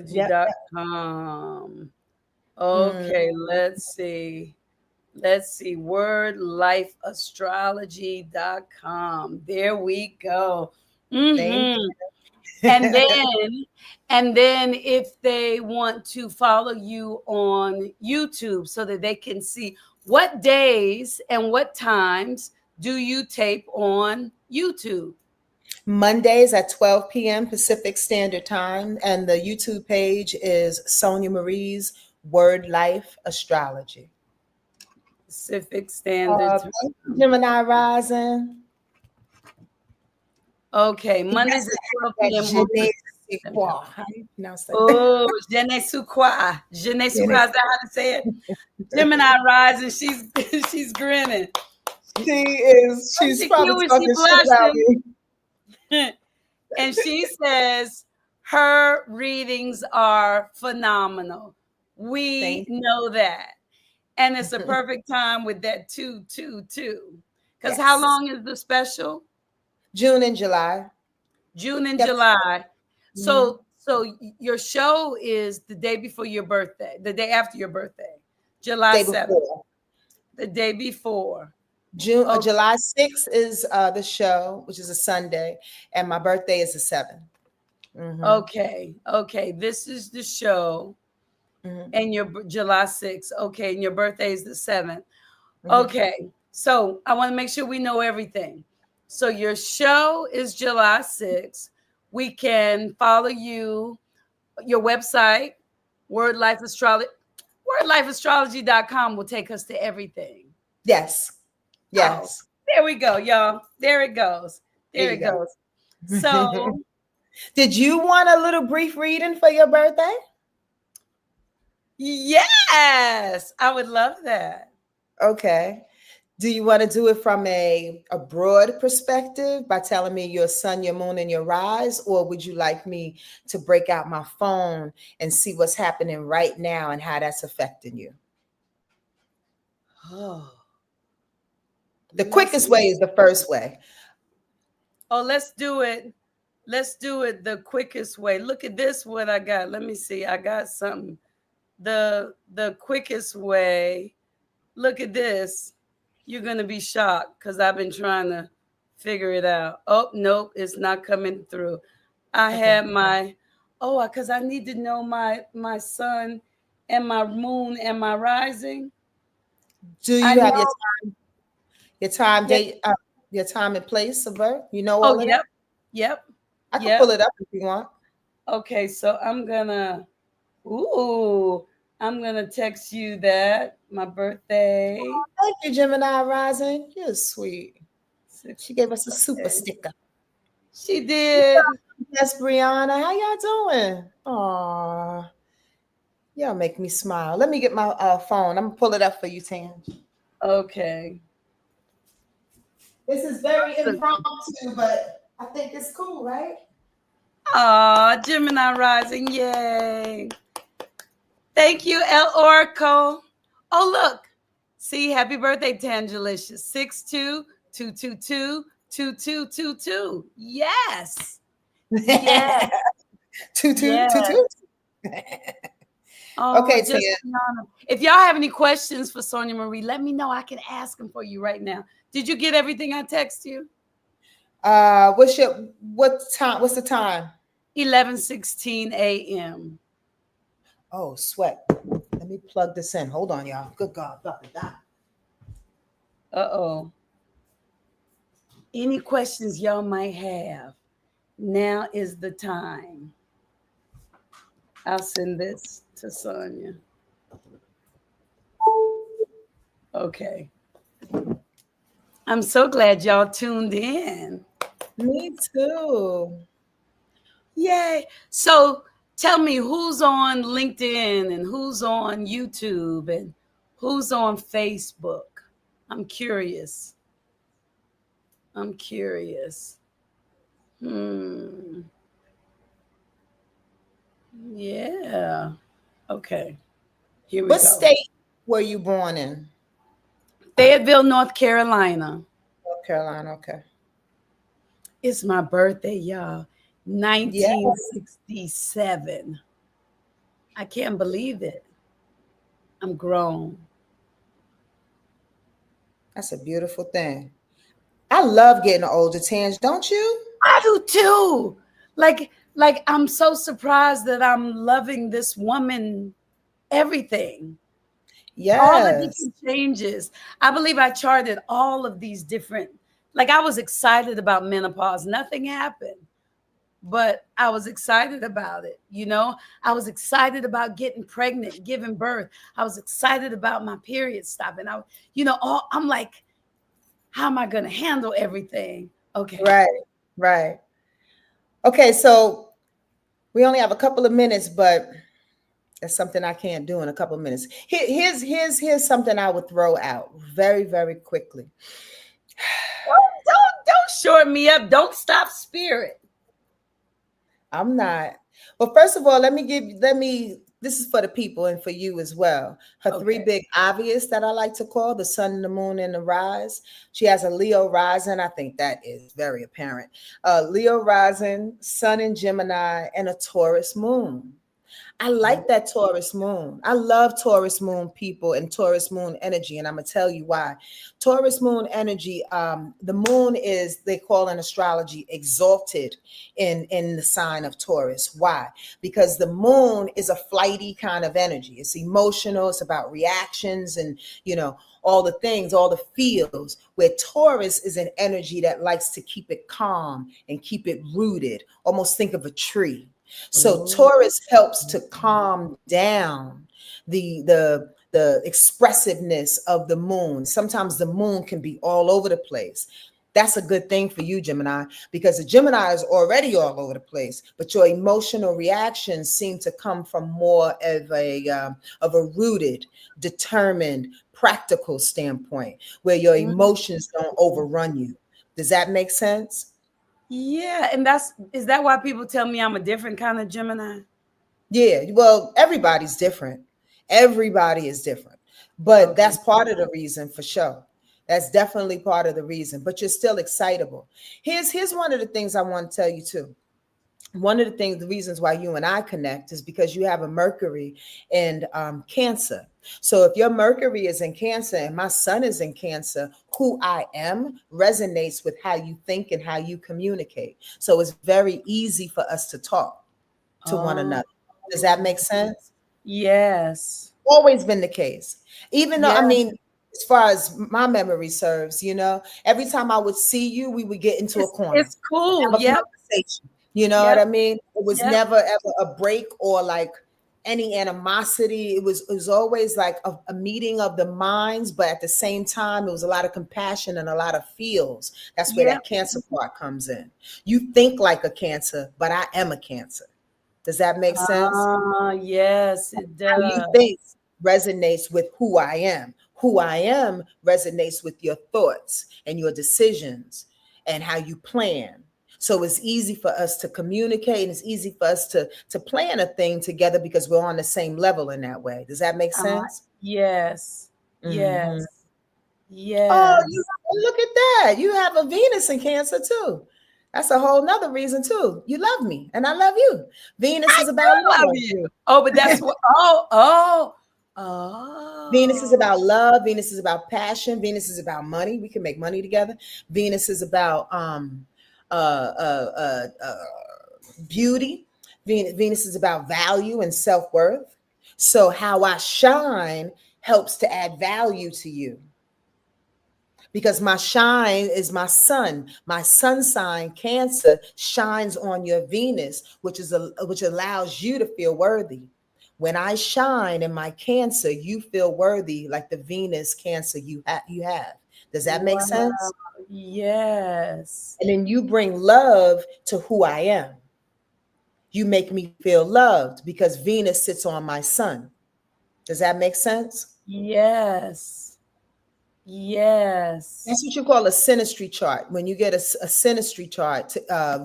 Yep. Astrology.com. Mm, Okay, let's see. Wordlifeastrology.com. There we go. thank Mm-hmm. you. And then if they want to follow you on YouTube so that they can see what days and what times do you tape on YouTube? Mondays at 12 p.m. Pacific Standard Time. And the YouTube page is Sonia Marie's Word Life Astrology. Pacific Standard Time. Gemini rising. Okay, Yes, Mondays at 12 that p.m. je ne sais There we go. quoi. How do you pronounce that? Oh, je ne sais quoi. Je ne sais Je ne quoi. Is that how to say it? Gemini rising. She's she's grinning. she's She probably cute when she talking shit about blushing. me. And she says her readings are phenomenal. We Thank know that. And it's a perfect time with that 222. Because how Yes. long is the special? June and July. June and That's July. mhm. So your show is the day before your birthday, the day after your birthday, July Day 7th, before. the day before. Okay. July 6th is the show, which is a Sunday, and my birthday is the 7th. Mm-hmm. Okay. This is the show, Mm-hmm. and your July 6th. Okay, and your birthday is the 7th. Mm-hmm. Okay, so I want to make sure we know everything. So your show is July 6th. We can follow you, your website, Word Life Astrology, wordlifeastrology.com will take us to everything. Yes. Oh, Yes. there we go, y'all. There it goes. There There you it goes. go. So, Did you want a little brief reading for your birthday? yes, I would love that. Okay. Do you want to do it from a broad perspective by telling me your sun, your moon, and your rise? Or would you like me to break out my phone and see what's happening right now and how that's affecting you? Oh, The let's quickest way is the first way. let's do it. Let's do it the quickest way. Look at this, what I got. Let me see. I got something. The quickest way. Look at this. You're gonna be shocked because I've been trying to figure it out. Oh, nope, it's not coming through. I Okay. have my because I need to know my sun and my moon and my rising. Do I you have know. your time Yeah. date, your time and place of birth? You know Oh, all of that? yep, yep, I can yep. pull it up if you want. Okay, so ooh, I'm gonna text you that my birthday. Thank you, Gemini Rising. You're sweet. She gave us a super Okay. sticker. She did. Yes, Brianna. How y'all doing? Aw. Y'all make me smile. Let me get my phone. I'm gonna pull it up for you, Tam. Okay. This is very impromptu, but I think it's cool, right? Gemini rising. Yay. Thank you, El Oracle. Oh, look. See, happy birthday, Tangelicious. 6222222222. Yes. Yes. Two, two, two, Yes. two. Oh, Okay, just Tia. an honor. If y'all have any questions for Sonia Marie, let me know. I can ask them for you right now. Did you get everything I text you? What time? What's the time? 11:16 a.m. Oh, sweat. Let me plug this in. Hold on, y'all. Good God, about to die. Uh-oh. Any questions y'all might have, now is the time. I'll send this to Sonia. Okay. I'm so glad y'all tuned in. Me too. Yay. So tell me who's on LinkedIn and who's on YouTube and who's on Facebook. I'm curious. I'm curious. Hmm. Yeah. Okay. Here we What go. state were you born in? Fayetteville, North Carolina. North Carolina. Okay. It's my birthday, y'all. Yeah, 1967. I can't believe it. I'm grown. that's a beautiful thing. I love getting older, Tange, don't you? I do too. Like I'm so surprised that I'm loving this woman everything. All the Yes. different changes. I believe I charted all of these different, like I was excited about menopause. Nothing happened. but I was excited about it. I was excited about getting pregnant, giving birth. I was excited about my period stopping. I'm like, how am I going to handle everything? Okay. Right, right. Okay, so we only have a couple of minutes, but that's something I can't do in a couple of minutes. Here's something I would throw out very, very quickly. Don't short me up. Don't stop spirit. I'm not. Well, first of all, this is for the people and for you as well. Her three Okay. big obvious that I like to call the sun, the moon, and the rise. She has a Leo rising. I think that is very apparent. Leo rising, sun in Gemini, and a Taurus moon. I like that Taurus moon. I love Taurus moon people and Taurus moon energy, and I'm gonna tell you why. Taurus moon energy, the moon is, they call in astrology, exalted in the sign of Taurus. Why? Because the moon is a flighty kind of energy. It's emotional. It's about reactions and all the things, all the feels. Where Taurus is an energy that likes to keep it calm and keep it rooted. Almost think of a tree. So Oh. Taurus helps to calm down the expressiveness of the moon. Sometimes the moon can be all over the place. That's a good thing for you, Gemini, because the Gemini is already all over the place, but your emotional reactions seem to come from more of a rooted, determined, practical standpoint where your emotions don't overrun you. Does that make sense? Yeah, and is that why people tell me I'm a different kind of Gemini? Yeah, well, everybody's different. Everybody is different. But Okay. that's part of the reason for sure. That's definitely part of the reason. But you're still excitable. Here's one of the things I want to tell you too. One of the things, the reasons why you and I connect is because you have a Mercury in Cancer. So if your Mercury is in Cancer and my sun is in Cancer, who I am resonates with how you think and how you communicate. So it's very easy for us to talk to one Oh, another. Does that make sense? yes. Always been the case. Even though, Yeah. I mean, as far as my memory serves, every time I would see you, we would get into a corner, It's cool. have a Yep. conversation. You know what Yep. I mean? It was Yep. never ever a break or like any animosity. It was always like a meeting of the minds, but at the same time, it was a lot of compassion and a lot of feels. That's where Yep. that Cancer part comes in. You think like a Cancer, but I am a Cancer. Does that make sense? Yes, it How you does. think resonates with who I am. Who I am resonates with your thoughts and your decisions and how you plan. So it's easy for us to communicate and it's easy for us to plan a thing together because we're on the same level in that way. Does that make Uh, sense? yes. Hmm. Yes. Oh, Yes. look at that. You have a Venus in Cancer too. That's a whole nother reason too. You love me and I love you. Venus I is about love love. you. Oh, but that's what. Oh. Venus is Oh. about love. Venus is about passion. Venus is about money. We can make money together. Venus is about uh, uh, beauty. Venus is about value and self worth. So how I shine helps to add value to you because my shine is my sun. My sun sign, Cancer, shines on your Venus, which allows you to feel worthy. When I shine in my Cancer, you feel worthy, like the Venus Cancer you have. Does that make Wow. sense? Yes. And then you bring love to who I am. You make me feel loved because Venus sits on my sun. Does that make sense? Yes. That's Yes. what you call a synastry chart. When you get a synastry chart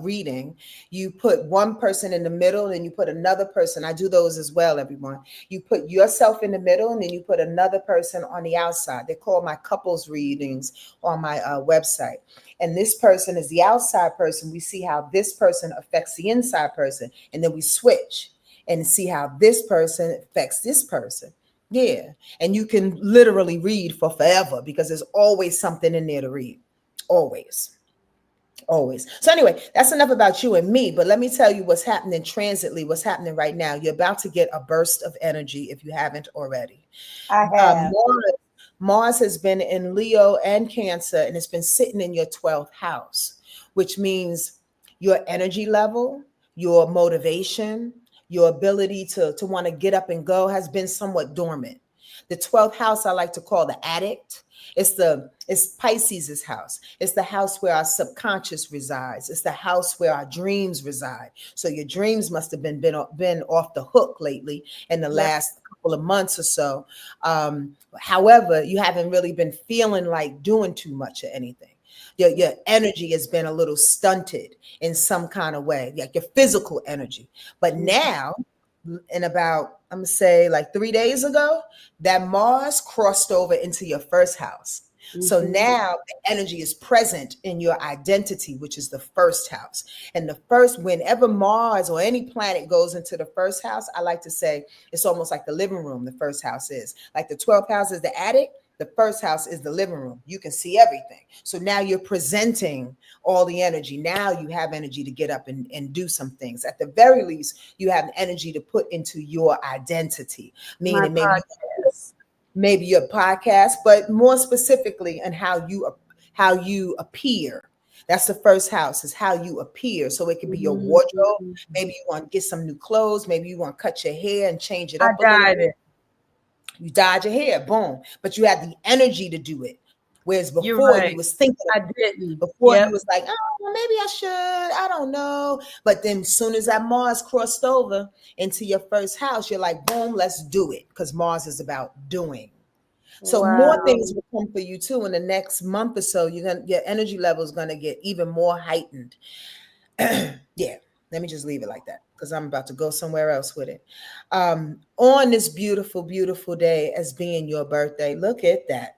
reading, you put one person in the middle and you put another person. I do those as well, everyone. You put yourself in the middle and then you put another person on the outside. They're called my couples readings on my website. And this person is the outside person. We see how this person affects the inside person. And then we switch and see how this person affects this person. Yeah. And you can literally read for forever because there's always something in there to read. Always. Always. So, anyway, that's enough about you and me. But let me tell you what's happening transitly, what's happening right now. You're about to get a burst of energy if you haven't already. I Um, have. Mars, Mars has been in Leo and Cancer, and it's been sitting in your 12th house, which means your energy level, your motivation, your ability to want to get up and go has been somewhat dormant. The 12th house I like to call the addict. It's Pisces' house. It's the house where our subconscious resides. It's the house where our dreams reside. So your dreams must have been off the hook lately in the Right. last couple of months or so. However, you haven't really been feeling like doing too much of anything. Your energy has been a little stunted in some kind of way, like your physical energy. But now, in about, I'm gonna say like 3 days ago, that Mars crossed over into your first house. So Mhm. now the energy is present in your identity, which is the first house. And the first, whenever Mars or any planet goes into the first house, I like to say it's almost like the living room, the first house is. Like the 12th house is the attic, the first house is the living room. You can see everything. So now you're presenting all the energy. Now you have energy to get up and do some things. At the very least, you have energy to put into your identity, My meaning podcast. maybe your podcast, but more specifically on how you appear. That's the first house, is how you appear. So it could be your wardrobe. Mhm. Maybe you want to get some new clothes. Maybe you want to cut your hair and change it I up a little dyed bit. it. You dyed your hair, boom. But you had the energy to do it. Whereas You're before you right. was thinking I about it. didn't. Before you Yep. was like, oh, well, maybe I should. I don't know. But then as soon as that Mars crossed over into your first house, you're like, boom, let's do it. Because Mars is about doing. So more Wow. things will come for you too in the next month or so. Your energy level is gonna get even more heightened. Yeah, let me just leave it like that because I'm about to go somewhere else with it. On this beautiful, beautiful day as being your birthday, look at that.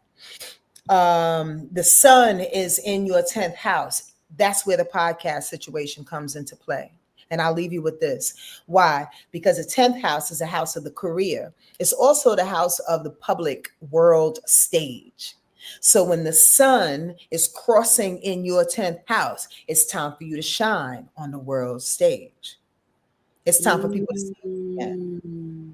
The sun is in your 10th house. That's where the podcast situation comes into play. And I'll leave you with this. Why? Because the 10th house is a house of the career. It's also the house of the public world stage. So when the sun is crossing in your 10th house, it's time for you to shine on the world stage. It's time for people to see you again. Mm.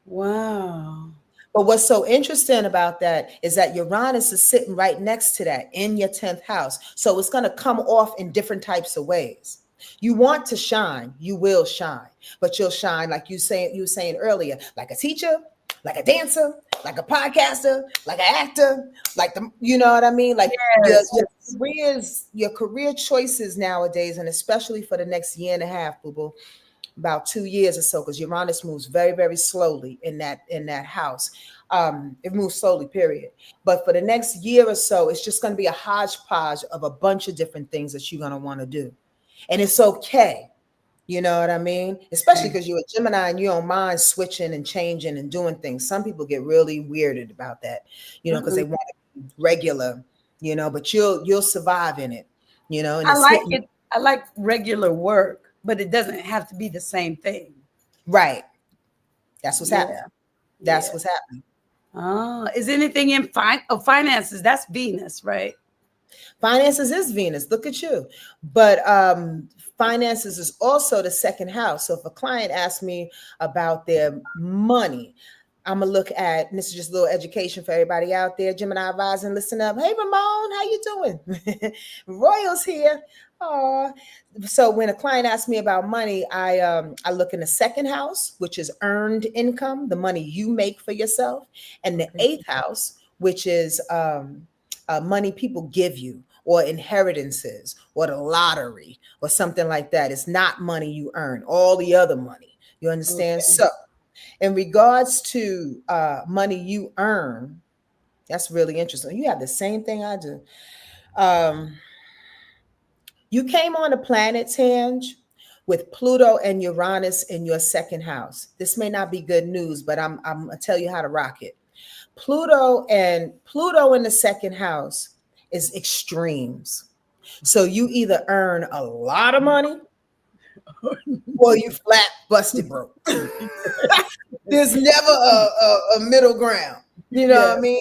Wow. But what's so interesting about that is that Uranus is sitting right next to that in your 10th house. So it's going to come off in different types of ways. You want to shine, you will shine, but you'll shine like you were saying earlier, like a teacher, like a dancer, like a podcaster, like an actor, like the, you know what I mean? Like Yes. Yes. your career choices nowadays, and especially for the next year and a half, boo boo, about 2 years or so, because Uranus moves very, very slowly in that house. It moves slowly, period. But for the next year or so, it's just going to be a hodgepodge of a bunch of different things that you're going to want to do, and it's okay. You know what I mean? Especially because you're a Gemini and you don't mind switching and changing and doing things. Some people get really weirded about that, because they Mm-mm. want to be regular, but you'll survive in it, and I it's like hitting it. I like regular work, but it doesn't have to be the same thing. right. That's what's happening. Yeah. That's Yeah. what's happening. Is anything in finances? That's Venus, right? Finances is Venus. Look at you. But finances is also the second house. So if a client asks me about their money, I'm gonna look at, and this is just a little education for everybody out there. Gemini rising, listen up. Hey Ramon, how you doing? Royals here. Oh, so when a client asks me about money, I look in the second house, which is earned income, the money you make for yourself, and the Okay. eighth house, which is money people give you, or inheritances, or the lottery, or something like that. It's not money you earn, all the other money. You understand? Okay. So, in regards to money you earn, that's really interesting. You have the same thing I do. Um, you came on the planet, Tange, with Pluto and Uranus in your second house. This may not be good news, but I'm gonna tell you how to rock it. Pluto in the second house is extremes. So you either earn a lot of money or you flat busted broke. There's never a middle ground. You know what I Yes. mean?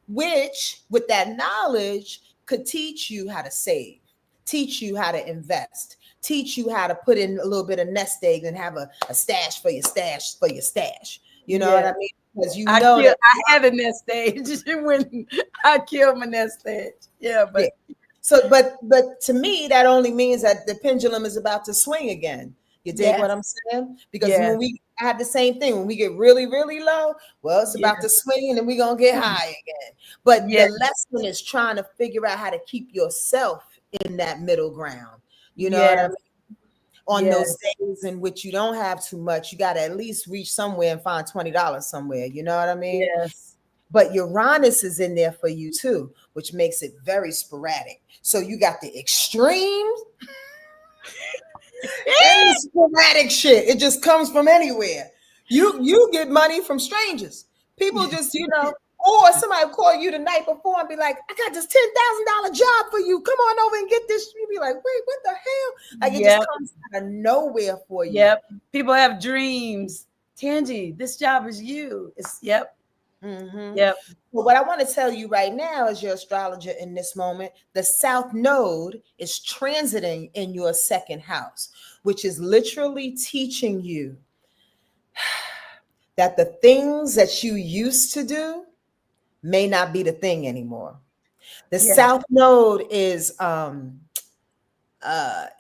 Which, with that knowledge, could teach you how to save, teach you how to invest, teach you how to put in a little bit of nest egg and have a stash for your stash for your stash. You know what Yes. I mean? Because you know that, I had a nest stage when I killed my nest stage. Yeah, yeah, but So, but to me, that only means that the pendulum is about to swing again. You dig what I'm Yes. saying? Because Yes. when we have the same thing, when we get really, really low, well, it's about to Yes. swing and then we're gonna get high again. But the Yes. lesson is trying to figure out how to keep yourself in that middle ground. You know what I mean? Yes. On those Yes. days in which you don't have too much, you got to at least reach somewhere and find $20 somewhere. You know what I mean? Yes. But Uranus is in there for you too, which makes it very sporadic. So you got the extremes and the sporadic shit. It just comes from anywhere. You get money from strangers. People just, or somebody will call you the night before and be like, I got this $10,000 job for you. Come on over and get this. You be like, wait, what the hell? Like it just Yep. comes out of nowhere for you. Yep. People have dreams. Tangie, this job is you. It's yep. Mm-hmm. Yep. But what I want to tell you right now, as your astrologer in this moment, the South Node is transiting in your second house, which is literally teaching you that the things that you used to do may not be the thing anymore. The Yes. South Node is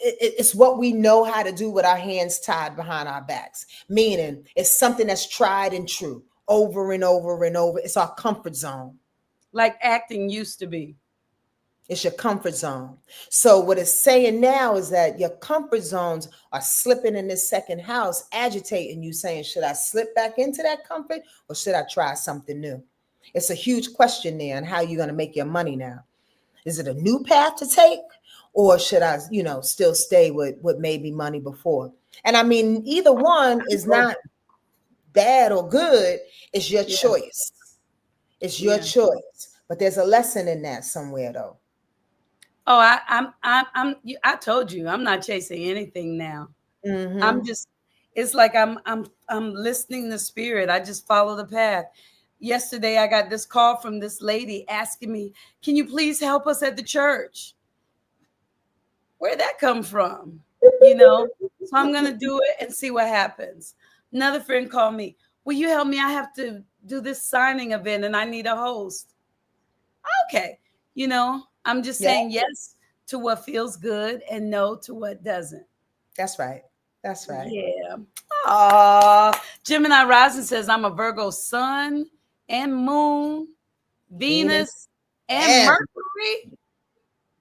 it's what we know how to do with our hands tied behind our backs, meaning it's something that's tried and true over and over and over. It's our comfort zone. Like acting used to be. It's your comfort zone. So what it's saying now is that your comfort zones are slipping in this second house, agitating you, saying, should I slip back into that comfort or should I try something new? It's a huge question there on how you're going to make your money now. Is it a new path to take? Or should I, still stay with what made me money before? And I mean, either one is not bad or good. It's your Yeah. choice. It's your Yeah. choice. But there's a lesson in that somewhere, though. Oh, I told you, I'm not chasing anything now. I'm Mm-hmm. just, it's like I'm listening to spirit. I just follow the path. Yesterday I got this call from this lady asking me, can you please help us at the church? Where'd that come from? You know? So I'm gonna do it and see what happens. Another friend called me, will you help me? I have to do this signing event and I need a host. Okay. I'm just Yeah, saying yes to what feels good and no to what doesn't. that's right. That's right. Yeah. Gemini Rising says I'm a Virgo sun and moon, Venus Venus and and Mercury.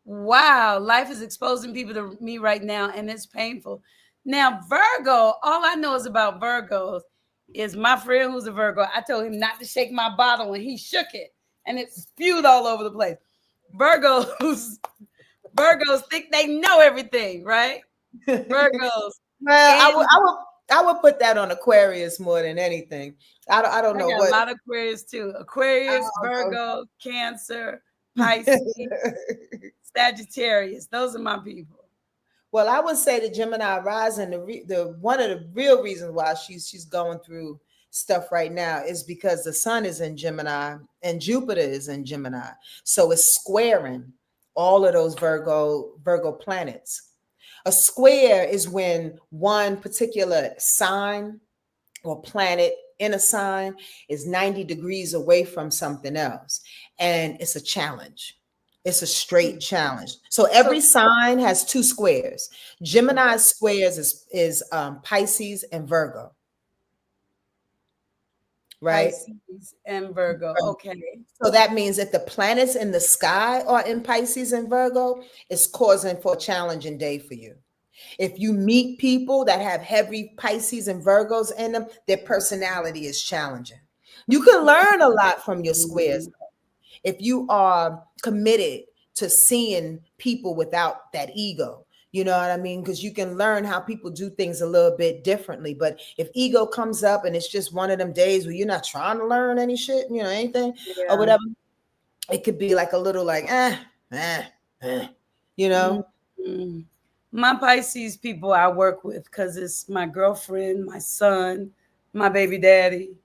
Wow, life is exposing people to me right now, and it's painful. Now, Virgo, all I know is about Virgos is my friend who's a Virgo. I told him not to shake my bottle, and he shook it, and it spewed all over the place. Virgos, Virgos think they know everything, right? Virgos, well, and I would put that on Aquarius more than anything. I don't I know got a what. lot of Aquarius too. I Aquarius, don't Virgo, Cancer, Pisces, know. Sagittarius. Those are my people. Well, I would say the Gemini rising, the one of the real reasons why she's going through stuff right now is because the sun is in Gemini and Jupiter is in Gemini. So it's squaring all of those Virgo planets. A square is when one particular sign or planet in a sign is 90 degrees away from something else. And it's a challenge. It's a straight challenge. So So every sign has two squares. Gemini's squares is Pisces and Virgo, right? Pisces and Virgo. Okay. So that means that the planets in the sky are in Pisces and Virgo, it's causing for a challenging day for you. If you meet people that have heavy Pisces and Virgos in them, their personality is challenging. You can learn a lot from your squares if you are committed to seeing people without that ego. You know what I mean? Because you can learn how people do things a little bit differently. But if ego comes up and it's just one of them days where you're not trying to learn any shit, anything or Yeah. whatever, it could be like a little like, eh, eh, you know? Mhm. My Pisces people I work with because it's my girlfriend, my son, my baby daddy,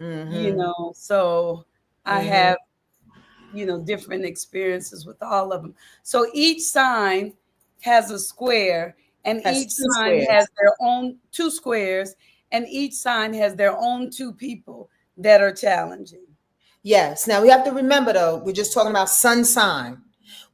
Mm-hmm. so I Mm-hmm. have, different experiences with all of them. So each sign has a square, and Has each two sign has squares. their own two squares, and each sign has their own two people that are challenging. Yes. Now we have to remember though, we're just talking about sun sign.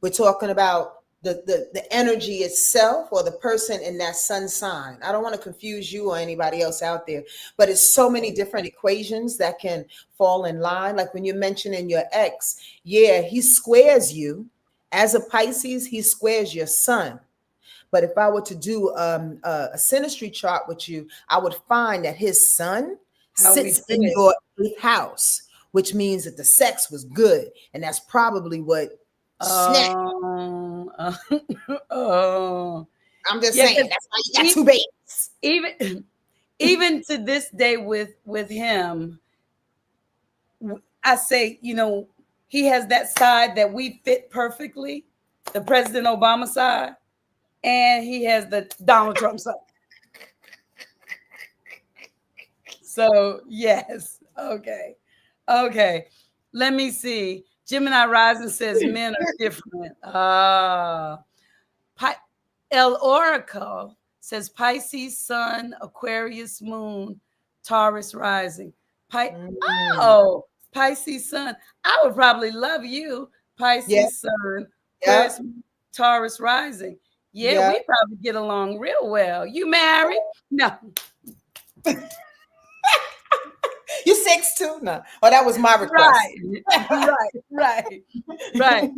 We're talking about the energy itself or the person in that sun sign. I don't want to confuse you or anybody else out there, but it's so many different equations that can fall in line. Like when you're mentioning your ex, yeah, he squares you. As a Pisces, he squares your sun. But if I were to do a synastry chart with you, I would find that his sun How we sits in fit. your eighth house, which means that the sex was good. And that's probably what snapped. Oh, oh, I'm just yeah. saying, Because that's why you got two babies. even even to this day with him, I say, he has that side that we fit perfectly, the President Obama side, and he has the Donald Trump side. So yes, okay, okay. Let me see. Gemini Rising says men are different. El Oracle says Pisces Sun, Aquarius Moon, Taurus Rising. Mm. Oh, Pisces Sun. I would probably love you. Yeah, Pisces Sun, yeah, Aquarius Moon, Taurus Rising. Yeah, yeah. we probably get along real well. You married? No. You 6'2"? No. Oh, that was my request. Right, right, right,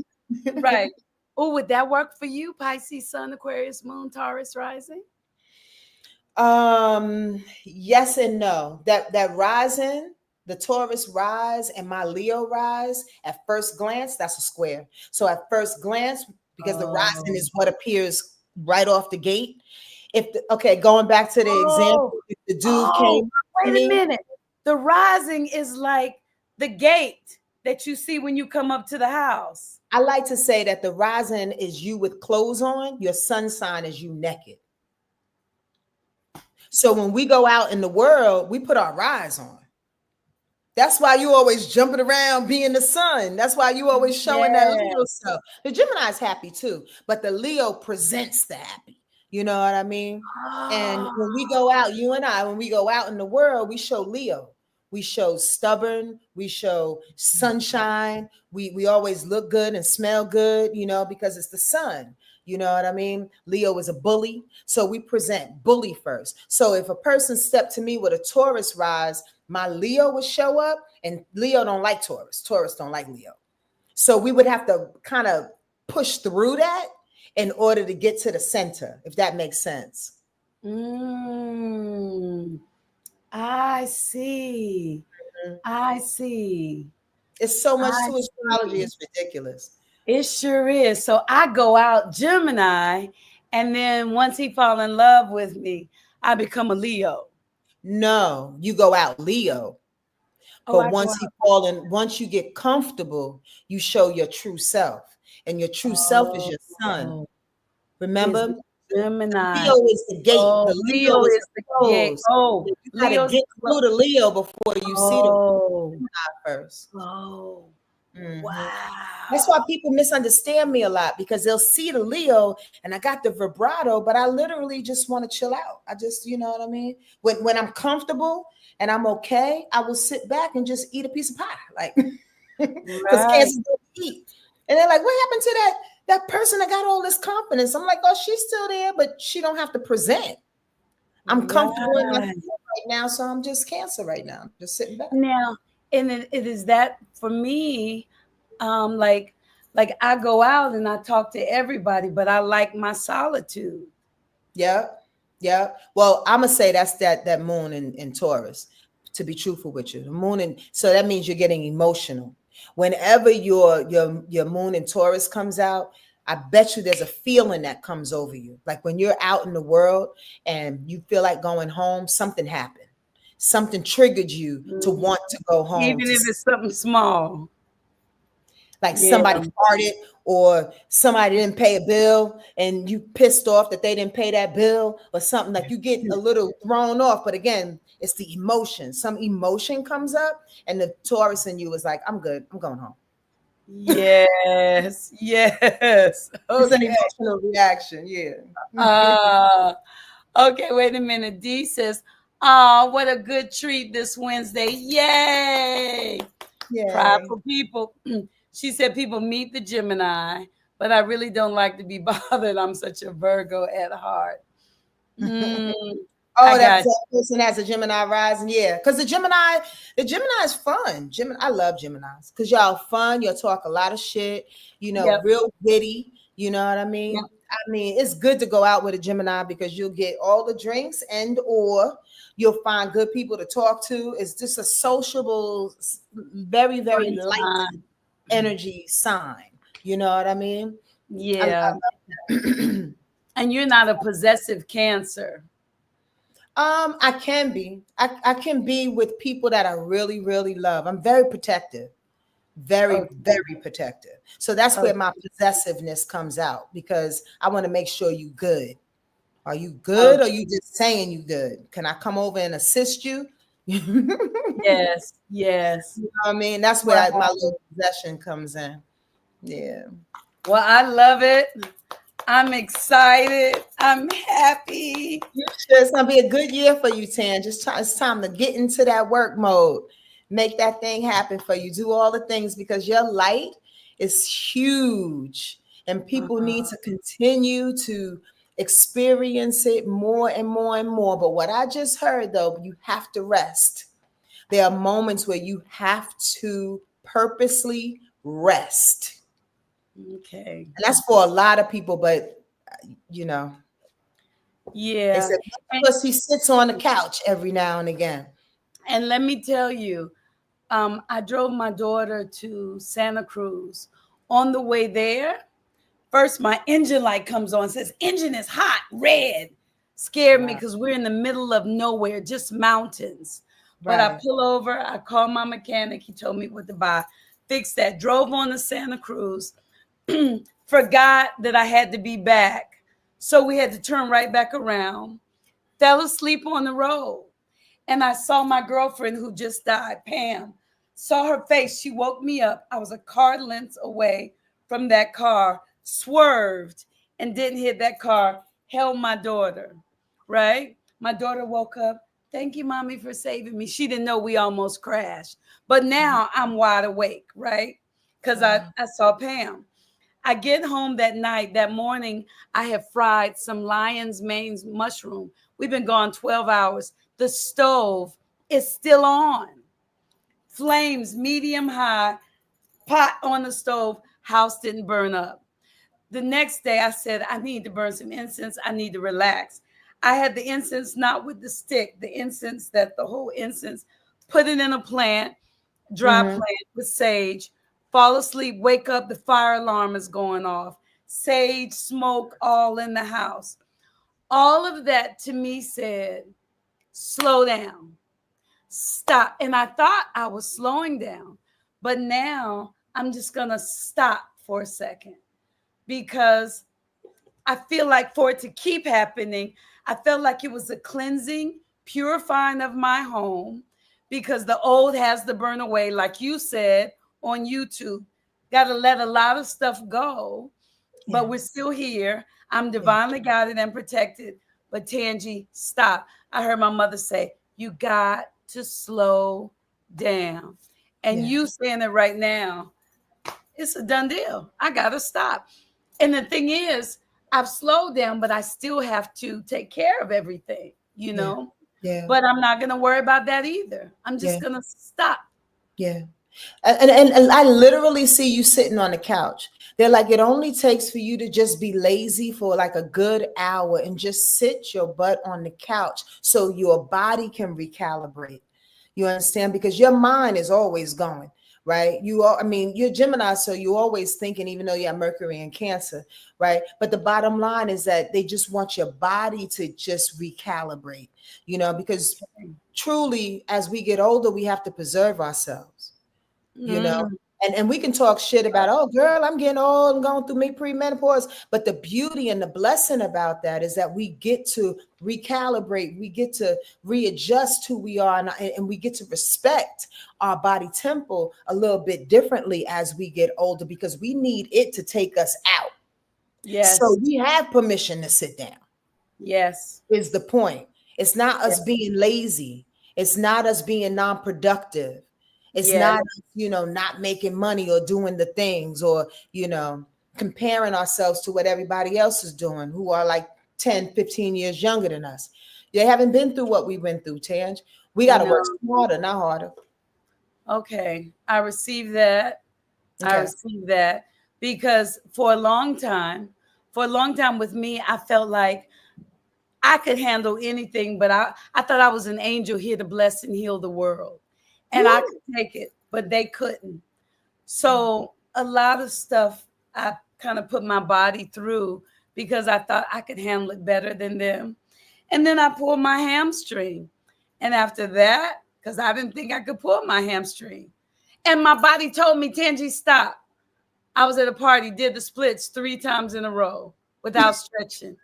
right. Oh, would that work for you? Pisces Sun, Aquarius Moon, Taurus Rising? Yes and no. That rising, the Taurus rise and my Leo rise, at first glance, that's a square. So at first glance, because the rising Oh. is what appears right off the gate. Okay, going back to the Oh, example, if the dude oh, came up to wait a me, minute. The rising is like the gate that you see when you come up to the house. I like to say that the rising is you with clothes on, your sun sign is you naked. So when we go out in the world, we put our rise on. That's why you always jumping around being the sun. That's why you always showing that Yeah. Leo stuff. The Gemini's happy too, but the Leo presents the happy. You know what I mean? And Oh, when we go out, you and I, when we go out in the world, we show Leo. We show stubborn, we show sunshine. We always look good and smell good, because it's the sun. You know what I mean? Leo is a bully. So we present bully first. So if a person stepped to me with a Taurus rise, my Leo would show up, and Leo don't like Taurus. Taurus don't like Leo. So we would have to kind of push through that in order to get to the center, if that makes sense. I see. Mhm. I see. It's so much I to astrology, see. it's ridiculous. It sure is. So I go out Gemini, and then once he fall in love with me, I become a Leo. No, you go out Leo. Oh, But I go once you get comfortable, you show your true self. And your true self is out. your sun. Oh, is Remember? The Gemini. Leo is the gate. Oh, The Leo Leo is is the the gate. close. Oh, You got to Leo's get the through the Leo before you see the oh, first. oh, Mhm. That's why wow. people misunderstand me a lot, because they'll see the Leo and I got the vibrato, but I literally just want to chill out. I just, you know what I mean? When I'm comfortable and I'm okay, I will sit back and just eat a piece of pie. Like, because Right, cancer don't eat. And they're like, what happened to that person that got all this confidence? I'm like, oh, she's still there, but she don't have to present. I'm comfortable in my right. skin right now, so I'm just cancer right now. I'm just sitting back. Now, and it is that for me, like I go out and I talk to everybody, but I like my solitude. Yeah. Yeah. Well, I'm gonna say that's that moon in Taurus, to be truthful with you. The moon so that means you're getting emotional. Whenever your moon in Taurus comes out, I bet you there's a feeling that comes over you. Like when you're out in the world and you feel like going home, something happened. Something triggered you to Mhm. want to go home, Even if it's something small. like Yeah. somebody farted or somebody didn't pay a bill and you pissed off that they didn't pay that bill or something, like you get a little thrown off. But again, it's the emotion. Some emotion comes up and the Taurus in you is like, I'm good. I'm going home. Yes. Yes. It's an Okay. emotional reaction. Yeah. Uh okay, wait a minute. D says, oh, what a good treat this Wednesday. Yay. Yay. Prideful people. She said people meet the Gemini, but I really don't like to be bothered. I'm such a Virgo at heart. Mm, I Oh, got that person has a Gemini rising, yeah. Because the Gemini is fun. Gemini, I love Geminis because y'all fun. You'll talk a lot of shit. yep, Real witty. You know what I yep. mean? I mean, it's good to go out with a Gemini because you'll get all the drinks and or you'll find good people to talk to. It's just a sociable, very very Fun light time. energy sign. You know what I mean? I Yeah, love that. and you're not a possessive Cancer. I can be. I can be with people that I really, really love. I'm very protective, very, Okay, very protective. So that's where okay, my possessiveness comes out because I want to make sure you good. Are you good or okay. you just saying you good? Can I come over and assist you? You know Yes, yes. what I mean? That's where my Wow. little possession comes in. Yeah. Well, I love it. I'm excited. I'm happy. Sure, it's gonna be a good year for you, Tan. It's time to get into that work mode. Make that thing happen for you. Do all the things because your light is huge, and people need Uh-huh. to continue to experience it more and more and more. But what I just heard, though, you have to rest. There are moments where you have to purposely rest, Okay. and that's for a lot of people. But you know, they Yeah. said And, pussy sits on the couch every now and again. and let me tell you, I drove my daughter to Santa Cruz. On the way there, first my engine light comes on, says engine is hot, red. Scared me Wow. because we're in the middle of nowhere, just mountains. But I Right. pull over, I call my mechanic, he told me what to buy. Fixed that, drove on to Santa Cruz, forgot that I had to be back. So we had to turn right back around, fell asleep on the road. And I saw my girlfriend who just died, Pam, saw her face. She woke me up. I was a car length away from that car, swerved and didn't hit that car, held my daughter, right? My daughter woke up. Thank you, mommy, for saving me. She didn't know we almost crashed. But Mhm. now I'm wide awake, right? Because Wow. I saw Pam. I get home that night, that morning, I have fried some lion's mane mushroom. We've been gone 12 hours. The stove is still on. Flames medium high, pot on the stove, house didn't burn up. The next day I said, I need to burn some incense. I need to relax. I had the incense not with the stick, the incense that the whole incense, put it in a plant, dry Mhm. plant with sage, fall asleep, wake up, the fire alarm is going off. Sage, smoke, all in the house. All of that to me said, slow down, stop. And I thought I was slowing down, but now I'm just going to stop for a second because I feel like for it to keep happening, I felt like it was a cleansing, purifying of my home because the old has to burn away, like you said on YouTube. Got to let a lot of stuff go, but we're Yes. still here. I'm Yeah. divinely guided and protected. But Tangie, stop. I heard my mother say, you got to slow down. And you Yes. saying it right now, it's a done deal. I got to stop. And the thing is, I've slowed down, but I still have to take care of everything, you Yeah. know? Yeah. But I'm not going to worry about that either. I'm just Yeah. going to stop. Yeah. And I literally see you sitting on the couch. They're like, it only takes for you to just be lazy for like a good hour and just sit your butt on the couch so your body can recalibrate. You understand? Because your mind is always going, right? I mean, you're Gemini, so you're always thinking, even though you have Mercury and Cancer, right? But the bottom line is that they just want your body to just recalibrate, because truly, as we get older, we have to preserve ourselves, you know. Mm, And we can talk shit about, oh girl, I'm getting old and going through me premenopause. But the beauty and the blessing about that is that we get to recalibrate, we get to readjust who we are, and we get to respect our body temple a little bit differently as we get older because we need it to take us out. So yes, we have permission to sit down yes, is the point. It's not us yes, being lazy. It's not us being non-productive. It's yes, not, not making money or doing the things or. comparing ourselves to what everybody else is doing, who are like 10, 15 years younger than us. They haven't been through what we went through, Tange. We got to work No. smarter, not harder. Okay. I receive that. I Okay. received that because for a long time with me, I felt like I could handle anything, but I thought I was an angel here to bless and heal the world. And I Woo. could take it, but they couldn't. So a lot of stuff I kind of put my body through because I thought I could handle it better than them. And then I pulled my hamstring. And after that, because I didn't think I could pull my hamstring. And my body told me, Tangie, stop. I was at a party, did the splits 3 times in a row without stretching.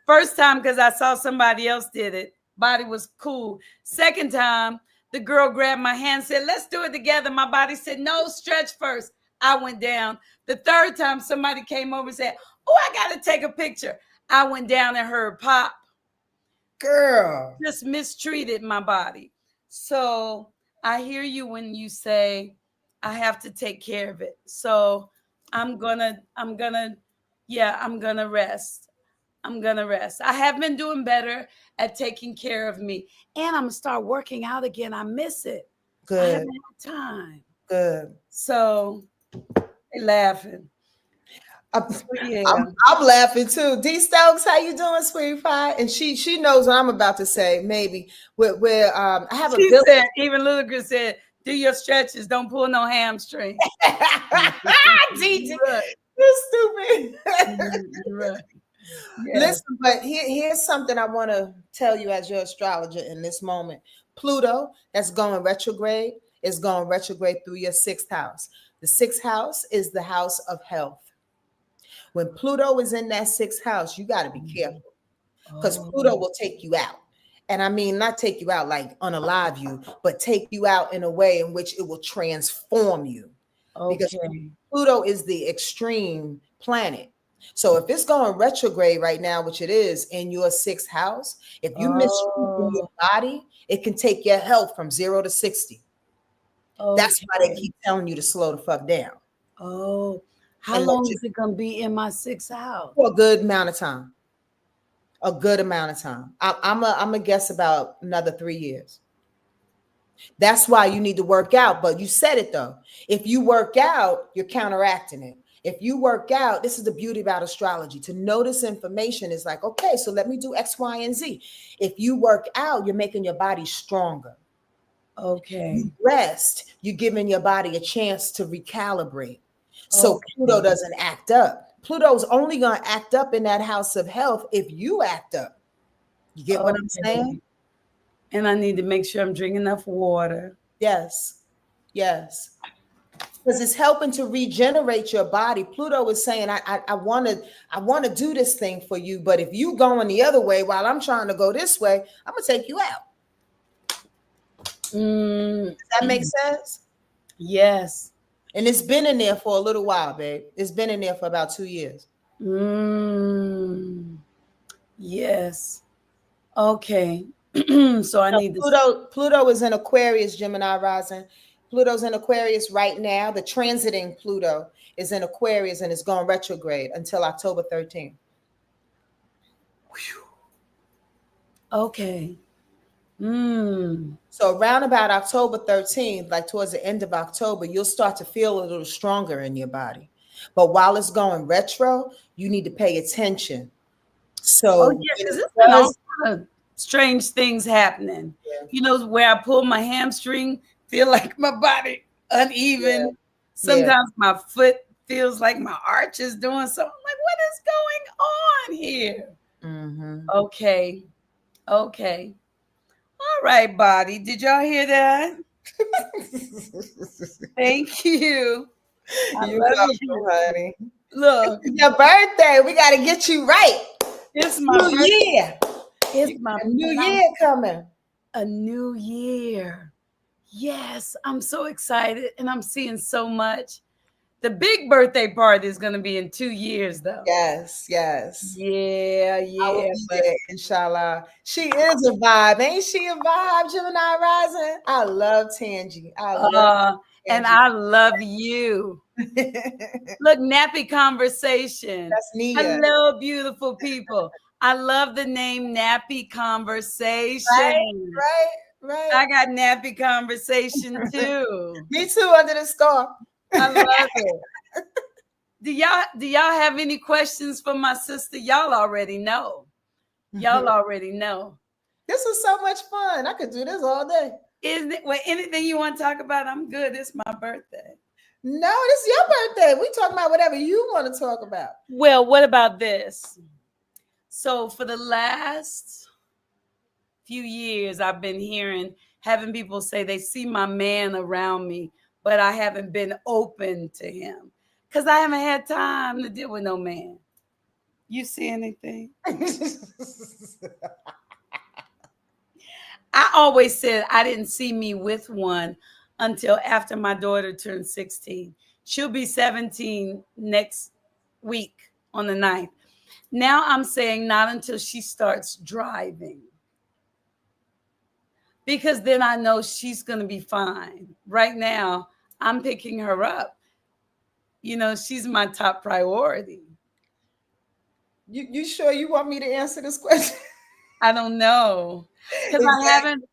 First time, because I saw somebody else did it. Body was cool. Second time, the girl grabbed my hand, said, let's do it together. My body said, no, stretch first. I went down. The third time, somebody came over and said, oh, I got to take a picture. I went down and heard pop. Girl. Just mistreated my body. So I hear you when you say I have to take care of it. So I'm gonna rest. I'm gonna rest. I have been doing better at taking care of me. And I'm gonna start working out again. I miss it. I Good. haven't had time. Good. So they laughing. I'm, So yeah. I'm laughing too. D Stokes, how you doing, sweetie pie? And she knows what I'm about to say. Maybe where I have a She village. said, even Ludacris said, do your stretches, don't pull no hamstring. DJ, Right. you stupid. You're right. Yes. Listen, but here's something I want to tell you as your astrologer in this moment. Pluto, that's going retrograde, is going retrograde through your 6th house. The 6th house is the house of health. When Pluto is in that 6th house, you got to be careful because Pluto will take you out. And I mean, not take you out like unalive you, but take you out in a way in which it will transform you. Because Okay. Pluto is the extreme planet. So if it's going retrograde right now, which it is in your 6th house, if you mistreat your body, it can take your health from 0 to 60. That's why they Okay. keep telling you to slow the fuck down Oh, how and let long you is it gonna be in my 6th house? for a good amount of time. A good amount of time. I'm a guess about another 3 years. That's why you need to work out. But you said it though. If you work out, you're counteracting it. If you work out, this is the beauty about astrology. To know this information is like, okay, so let me do X, Y, and Z. If you work out, you're making your body stronger. Okay. You rest, you're giving your body a chance to recalibrate. So Okay. Pluto doesn't act up. Pluto's only going to act up in that house of health if you act up. You get what I'm saying? Okay. And I need to make sure I'm drinking enough water. Yes. Yes. Because it's helping to regenerate your body. Pluto is saying, I want to do this thing for you, but if you going the other way while I'm trying to go this way, I'm gonna take you out. Does that make sense? Yes. And it's been in there for a little while, babe. It's been in there for about 2 years. Yes. Okay. So I So need to. Pluto is in Aquarius, Gemini rising. Pluto's in Aquarius right now. The transiting Pluto is in Aquarius and it's going retrograde until October 13th. Okay. So around about October 13th, like towards the end of October, you'll start to feel a little stronger in your body. But while it's going retro, you need to pay attention. Oh So yeah, when because it it's been all does, kind of strange things happening. yeah, You know, where I pull my hamstring, feel like my body yeah, uneven. yeah. Sometimes my foot feels like my arch is doing something. Like, what is going on here? Mm-hmm. Okay. Okay. All right, body. Did y'all hear that? Thank you. I You're love welcome, you. honey. Look, It's your birthday. We got to get you right. it's my New birthday. year. It's my A new and I'm year coming. a new year. Yes, I'm so excited and I'm seeing so much. The big birthday party is going to be in 2 years, though. Yes, yes. Yeah, I will yeah. be But there, inshallah. She is a vibe. Ain't she a vibe, Gemini rising? I love Tangie. I love uh, and Tangie. I love you. Look, nappy conversation. That's Nia. Hello, beautiful people. I love the name Nappy Right, Conversation. right, right. I got nappy conversation too. Me too, under the scarf. I love it. Do y'all have any questions for my sister? Y'all already know. Y'all already know. This was so much fun. I could do this all day. Isn't it? Well, anything you want to talk about, I'm good. It's my birthday. No, this is your birthday. We talking about whatever you want to talk about. Well, what about this? So for the last few years, I've been having people say they see my man around me, but I haven't been open to him because I haven't had time to deal with no man. You see anything? I always said I didn't see me with one until after my daughter turned 16. She'll be 17 next week on the 9th. Now I'm saying not until she starts driving. Because then I know she's going to be fine. Right now, I'm picking her up. She's my top priority. You sure you want me to answer this question? I don't know. Because Exactly.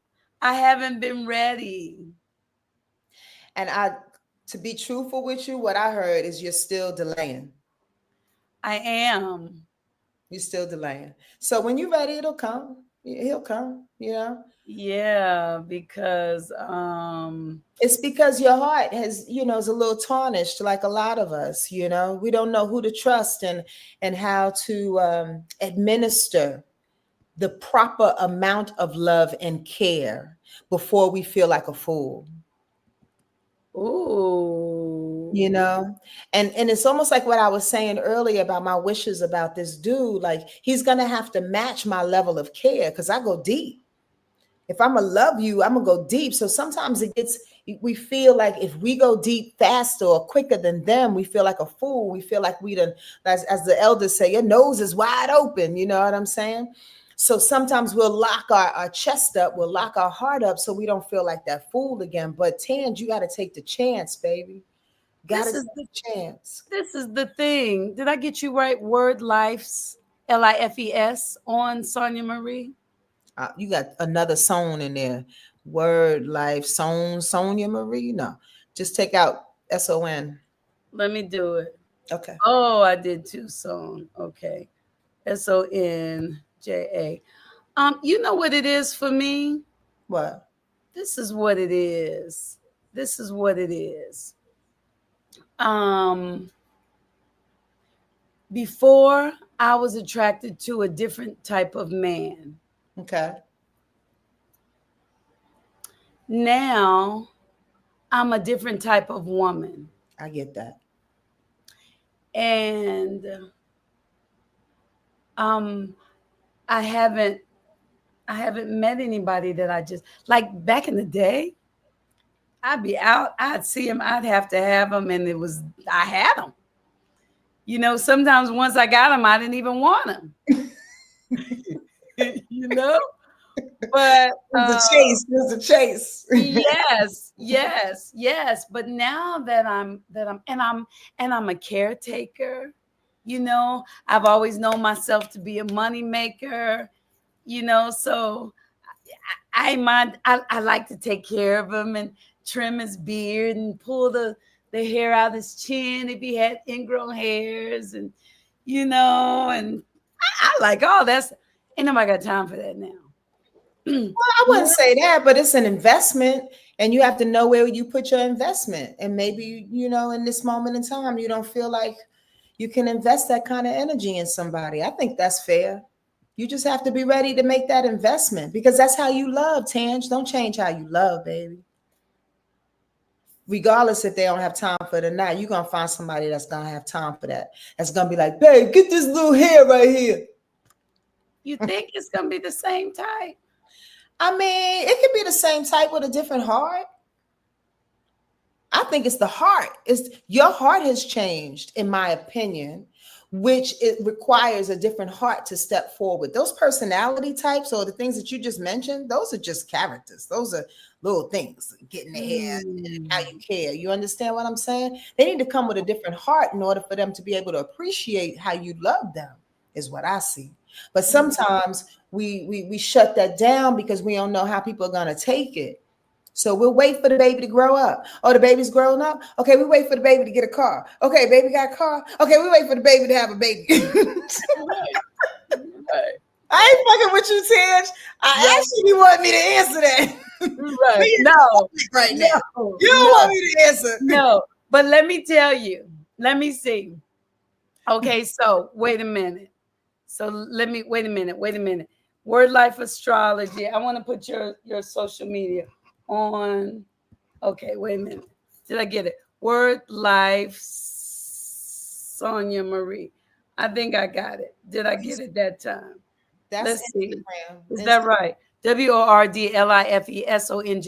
I haven't been ready. And to be truthful with you, what I heard is you're still delaying. I am. You're still delaying. So when you're ready, it'll come. He'll come, Yeah, because It's because your heart is a little tarnished, like a lot of us. We don't know who to trust and how to administer the proper amount of love and care before we feel like a fool. ooh. And it's almost like what I was saying earlier about my wishes about this dude. Like, he's gonna have to match my level of care, because I go deep. If I'm gonna love you, I'm gonna go deep. So sometimes we feel like if we go deep faster or quicker than them, we feel like a fool. We feel like we done, as the elders say, your nose is wide open. You know what I'm saying? So sometimes we'll lock our chest up, we'll lock our heart up, so we don't feel like that fool again. But Tan, you got to take the chance, baby. Got to This take is the the chance. this is the thing. Did I get you right? Word Life's Lifes on Sonia Marie. You got another song in there. Word, life, song, Sonia Marie. No, just take out SON. Let me do it. Okay. Oh, I did two songs. Okay. Sonja. You know what it is for me? What? This is what it is. This is what it is. Um, Before I was attracted to a different type of man. Okay. Now I'm a different type of woman. I get that. And um I haven't I haven't met anybody that I just like back in the day. I'd be out, I'd see him, I'd have to have him, and I had him. Sometimes once I got him, I didn't even want him. you know, but There's a chase. There's a chase. yes, yes, yes. But now that I'm a caretaker. I've always known myself to be a money maker. So I like to take care of him and trim his beard and pull the hair out his chin if he had ingrown hairs, and I like all that. Ain't nobody got time for that now. Well, I wouldn't say that, but it's an investment, and you have to know where you put your investment. And maybe, in this moment in time, you don't feel like you can invest that kind of energy in somebody. I think that's fair. You just have to be ready to make that investment, because that's how you love, Tange. Don't change how you love, baby. Regardless if they don't have time for it or not, you're going to find somebody that's going to have time for that. That's going to be like, babe, get this little hair right here. You think it's gonna be the same type? I mean, it could be the same type with a different heart. I think it's the heart. It's your heart has changed, in my opinion, which it requires a different heart to step forward. Those personality types or the things that you just mentioned, those are just characters. Those are little things, getting ahead and how Mm. you care. You understand what I'm saying? They need to come with a different heart in order for them to be able to appreciate how you love them, is what I see. But sometimes we shut that down because we don't know how people are gonna take it. So we'll wait for the baby to grow up. Oh, the baby's grown up. Okay, we wait for the baby to get a car. Okay, baby got a car. Okay, we wait for the baby to have a baby. Right. Right. I ain't fucking with you, Tange. I Right. actually want me to answer that. Right. We in No. public right now. No. You don't want No. me to answer. No. But let me tell you. Let me see. Okay, so wait a minute. So let me wait a minute. Wait a minute. Word Life Astrology. I want to put your social media on. Okay, wait a minute. Did I get it? Word Life Sonia Marie. I think I got it. Did I get it that time? That's Let's see. Instagram. Is that Instagram. right?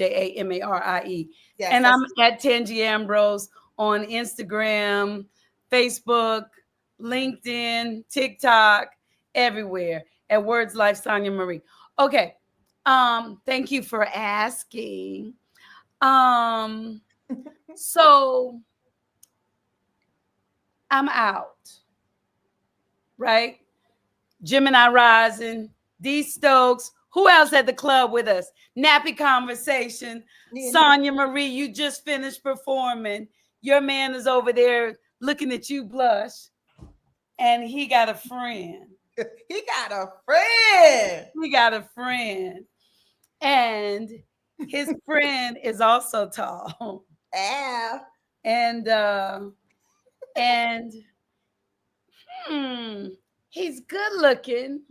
WordLifeSonjamarie. Yes, And I'm that's at Tangie Ambrose on Instagram, Facebook, LinkedIn, TikTok, everywhere at Words Life Sonia Marie. Okay. Thank you for asking. Um, so I'm out, right? Gemini Rising, D Stokes. Who else at the club with us? Nappy Conversation. yeah. Sonia Marie, you just finished performing. Your man is over there looking at you blush, and he got a friend. He got a friend. He got a friend. And his friend is also tall. Ow. And and hmm, he's good looking,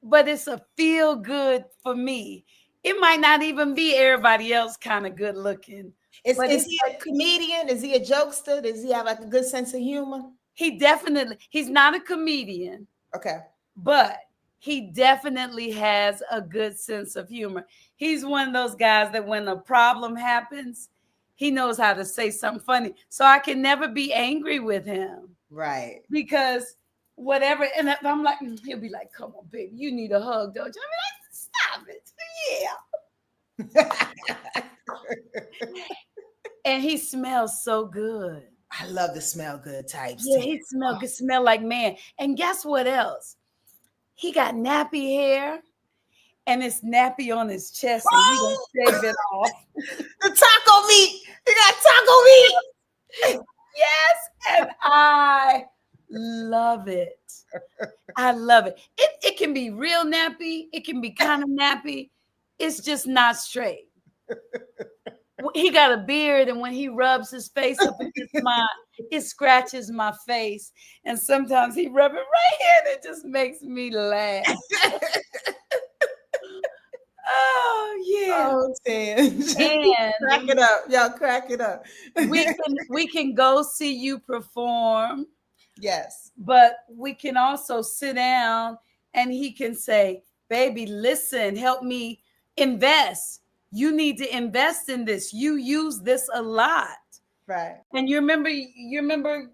but it's a feel good for me. It might not even be everybody else kind of good looking, but Is it's he like a comedian? Is he a jokester? Does he have like a good sense of humor? he's not a comedian, Okay. but he definitely has a good sense of humor. He's one of those guys that when a problem happens, he knows how to say something funny. So I can never be angry with him Right. because whatever, and if I'm like, he'll be like, "Come on, baby, you need a hug, don't you?" I mean, like, stop it, yeah. And he smells so good. I love the smell good types. Yeah, he smell like man. And guess what else? He got nappy hair, and it's nappy on his chest, and he Oh, done shave it off. the taco meat. He got taco meat. Yes, and I love it. I love it. It can be real nappy. It can be kind of nappy. It's just not straight. He got a beard, and when he rubs his face up against mine, it scratches my face. And sometimes he rub it right here, and it just makes me laugh. Oh yeah. Oh, Tim. Crack And it up. Y'all crack it up. we can go see you perform, Yes. but we can also sit down and he can say, "Baby, listen, help me invest. You need to invest in this. You use this a lot." Right. And you remember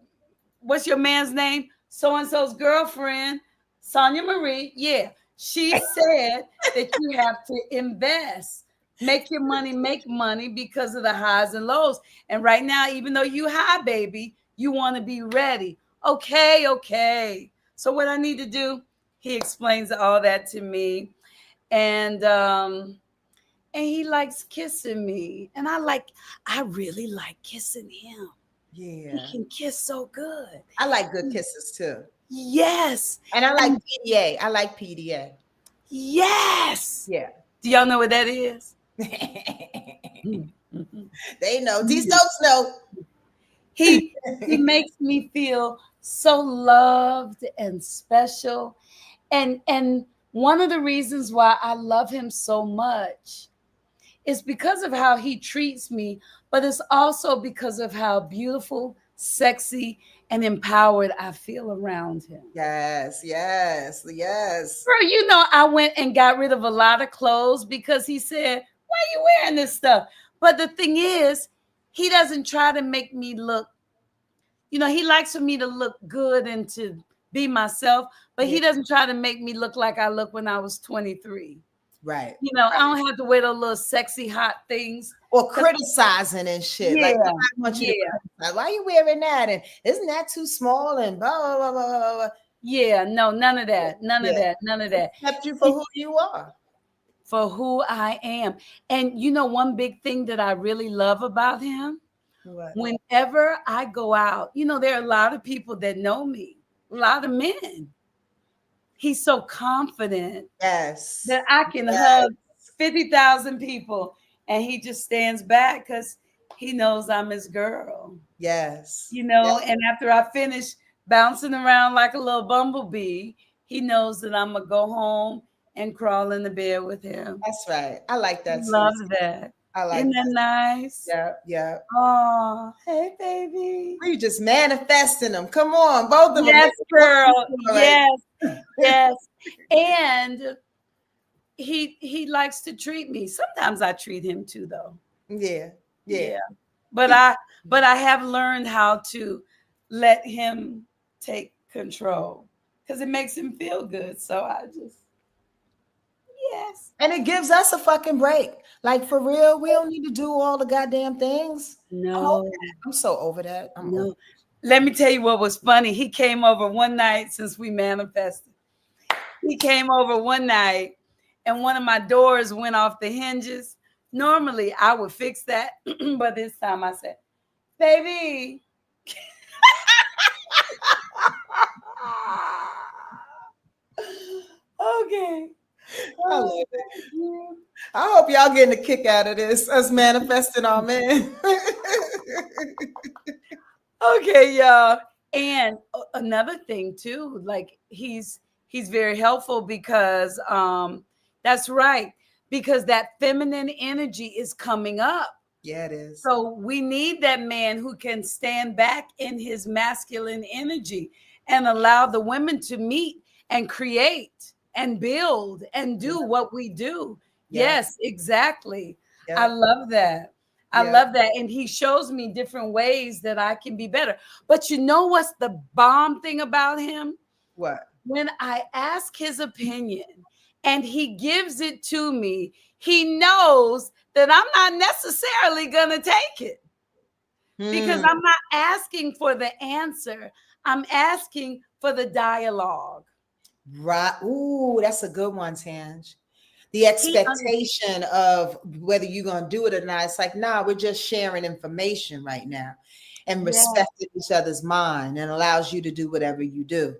what's your man's name? So and so's girlfriend, Sonia Marie. Yeah, she said that you have to invest, make your money, make money because of the highs and lows. And right now, even though you high, baby, you want to be ready. Okay, okay. So what I need to do? He explains all that to me, and he likes kissing me, and I really like kissing him. He Yeah. can kiss so good. I like good kisses too. Yes. And I like And PDA. I like PDA. yes. Yeah. Do y'all know what that is? They know. These folks know. He makes me feel so loved and special. And one of the reasons why I love him so much is because of how he treats me, but it's also because of how beautiful, sexy, and empowered I feel around him. Yes, yes, yes. Girl, I went and got rid of a lot of clothes because he said, "Why are you wearing this stuff?" But the thing is, he doesn't try to make me look, he likes for me to look good and to be myself, but Yeah. he doesn't try to make me look like I look when I was 23. Right. I don't have to wear those little sexy hot things. Or criticizing and shit. Like, Yeah, I want you to yeah, criticize. Why are you wearing that? And isn't that too small? And blah, blah, blah, blah, blah, blah. yeah. No, none of that. None of Yeah. that. None of that. Accept you for who you are. For who I am. And one big thing that I really love about him, What? whenever I go out, there are a lot of people that know me, a lot of men. He's so confident Yes. that I can Yes. hug 50,000 people and he just stands back because he knows I'm his girl. Yes. Yes. And after I finish bouncing around like a little bumblebee, he knows that I'm going to go home and crawl in the bed with him. That's right. I like that too. Love that. I like Isn't that that. nice? Yeah. Yeah. Oh, hey, baby. You just manifesting them. Come on, both of them. Yes, girl. Right. Yes, yes. And he likes to treat me. Sometimes I treat him too, though. Yeah. Yeah. But I have learned how to let him take control because it makes him feel good. So I just, yes. And it gives us a fucking break. Like, for real, we don't need to do all the goddamn things. No. I'm so over that. No. Let me tell you what was funny. He came over one night since we manifested. He came over one night and one of my doors went off the hinges. Normally I would fix that, but this time I said, baby. Okay. I love it. I hope y'all getting a kick out of this, us manifesting our man. Okay, y'all. And another thing too, like he's very helpful because that's right, because that feminine energy is coming up. Yeah, it is. So we need that man who can stand back in his masculine energy and allow the women to meet and create and build and do what we do. Yeah. Yes, exactly. Yeah. I love that. I Yeah. love that. And he shows me different ways that I can be better. But you know what's the bomb thing about him? What? When I ask his opinion and he gives it to me, he knows that I'm not necessarily going to take it because I'm not asking for the answer. I'm asking for the dialogue. Right. Ooh, that's a good one, Tange. The expectation of whether you're going to do it or not. It's like, nah, we're just sharing information right now and respecting each other's mind, and allows you to do whatever you do.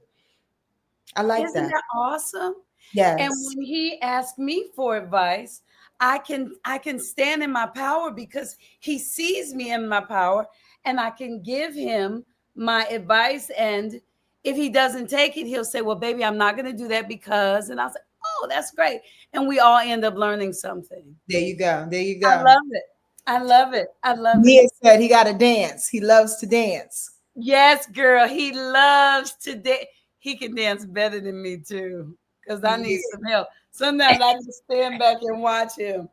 I like Isn't that. that awesome? Yes. And when he asked me for advice, I can stand in my power because he sees me in my power, and I can give him my advice. And if he doesn't take it, he'll say, well, baby, I'm not going to do that because, and I'll say, oh, that's great. And we all end up learning something. There you go. There you go. I love it. I love it. I love it. He said he got to dance. He loves to dance. Yes, girl. He loves to dance. He can dance better than me too, because I need some help. Sometimes I just stand back and watch him.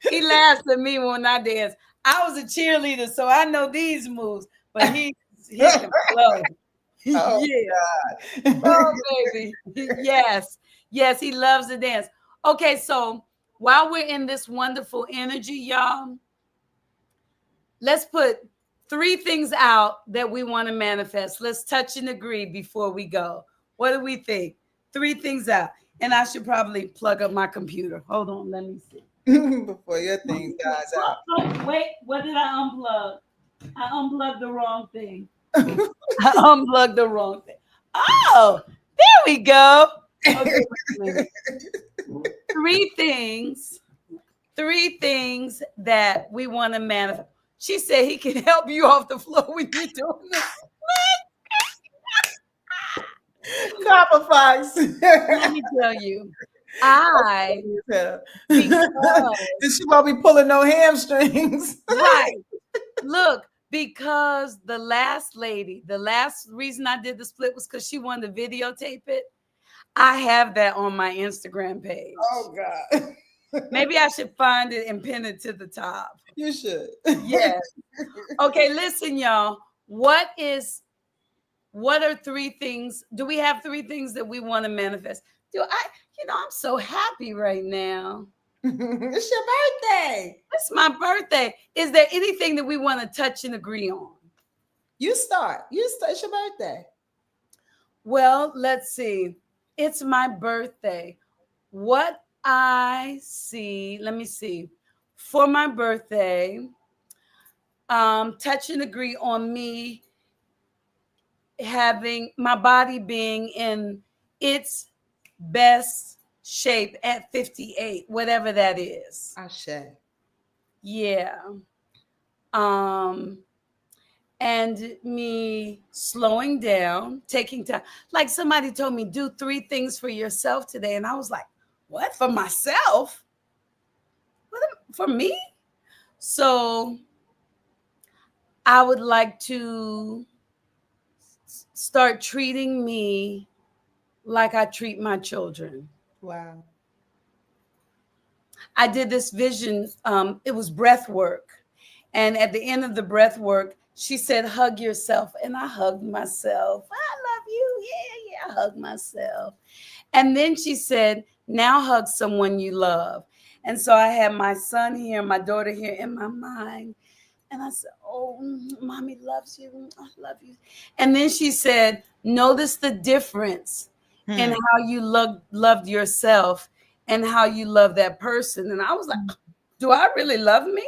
He laughs at me when I dance. I was a cheerleader, so I know these moves, but he can flow. Oh, yeah. God. Oh, baby. Yes. Yes, he loves to dance. Okay, so while we're in this wonderful energy, y'all, let's put 3 things out that we want to manifest. Let's touch and agree before we go. What do we think? 3 things out. And I should probably plug up my computer. Hold on, let me see. Before your thing dies out. Oh, wait, what did I unplug? I unplugged the wrong thing. I unplugged the wrong thing. Oh, there we go. Okay, wait a minute. 3 things that we want to manifest. She said he can help you off the floor when you're doing this. Copper Fox. Let me tell you, Because she won't be pulling no hamstrings. Right. Look, because the last reason I did the split was because she wanted to videotape it. I have that on my Instagram page. Oh, God. Maybe I should find it and pin it to the top. You should. Yes. Okay, listen, y'all. What are three things? Do we have three things that we want to manifest? I'm so happy right now. It's your birthday. It's my birthday. Is there anything that we want to touch and agree on? You start. You start. It's your birthday. Well, let's see. It's my birthday. What I see, let me see. For my birthday, touch and agree on me having my body being in its best shape at 58, whatever that is. Ashe. Yeah. Um, and me slowing down, taking time. Like somebody told me, do three things for yourself today. And I was like, what? For myself? For me? So I would like to start treating me like I treat my children. Wow. I did this vision. It was breath work. And at the end of the breath work, she said, hug yourself. And I hugged myself. I love you. Yeah, I hugged myself. And then she said, now hug someone you love. And so I had my son here, my daughter here in my mind. And I said, oh, mommy loves you. I love you. And then she said, notice the difference in how you loved yourself and how you love that person. And I was like, do I really love me?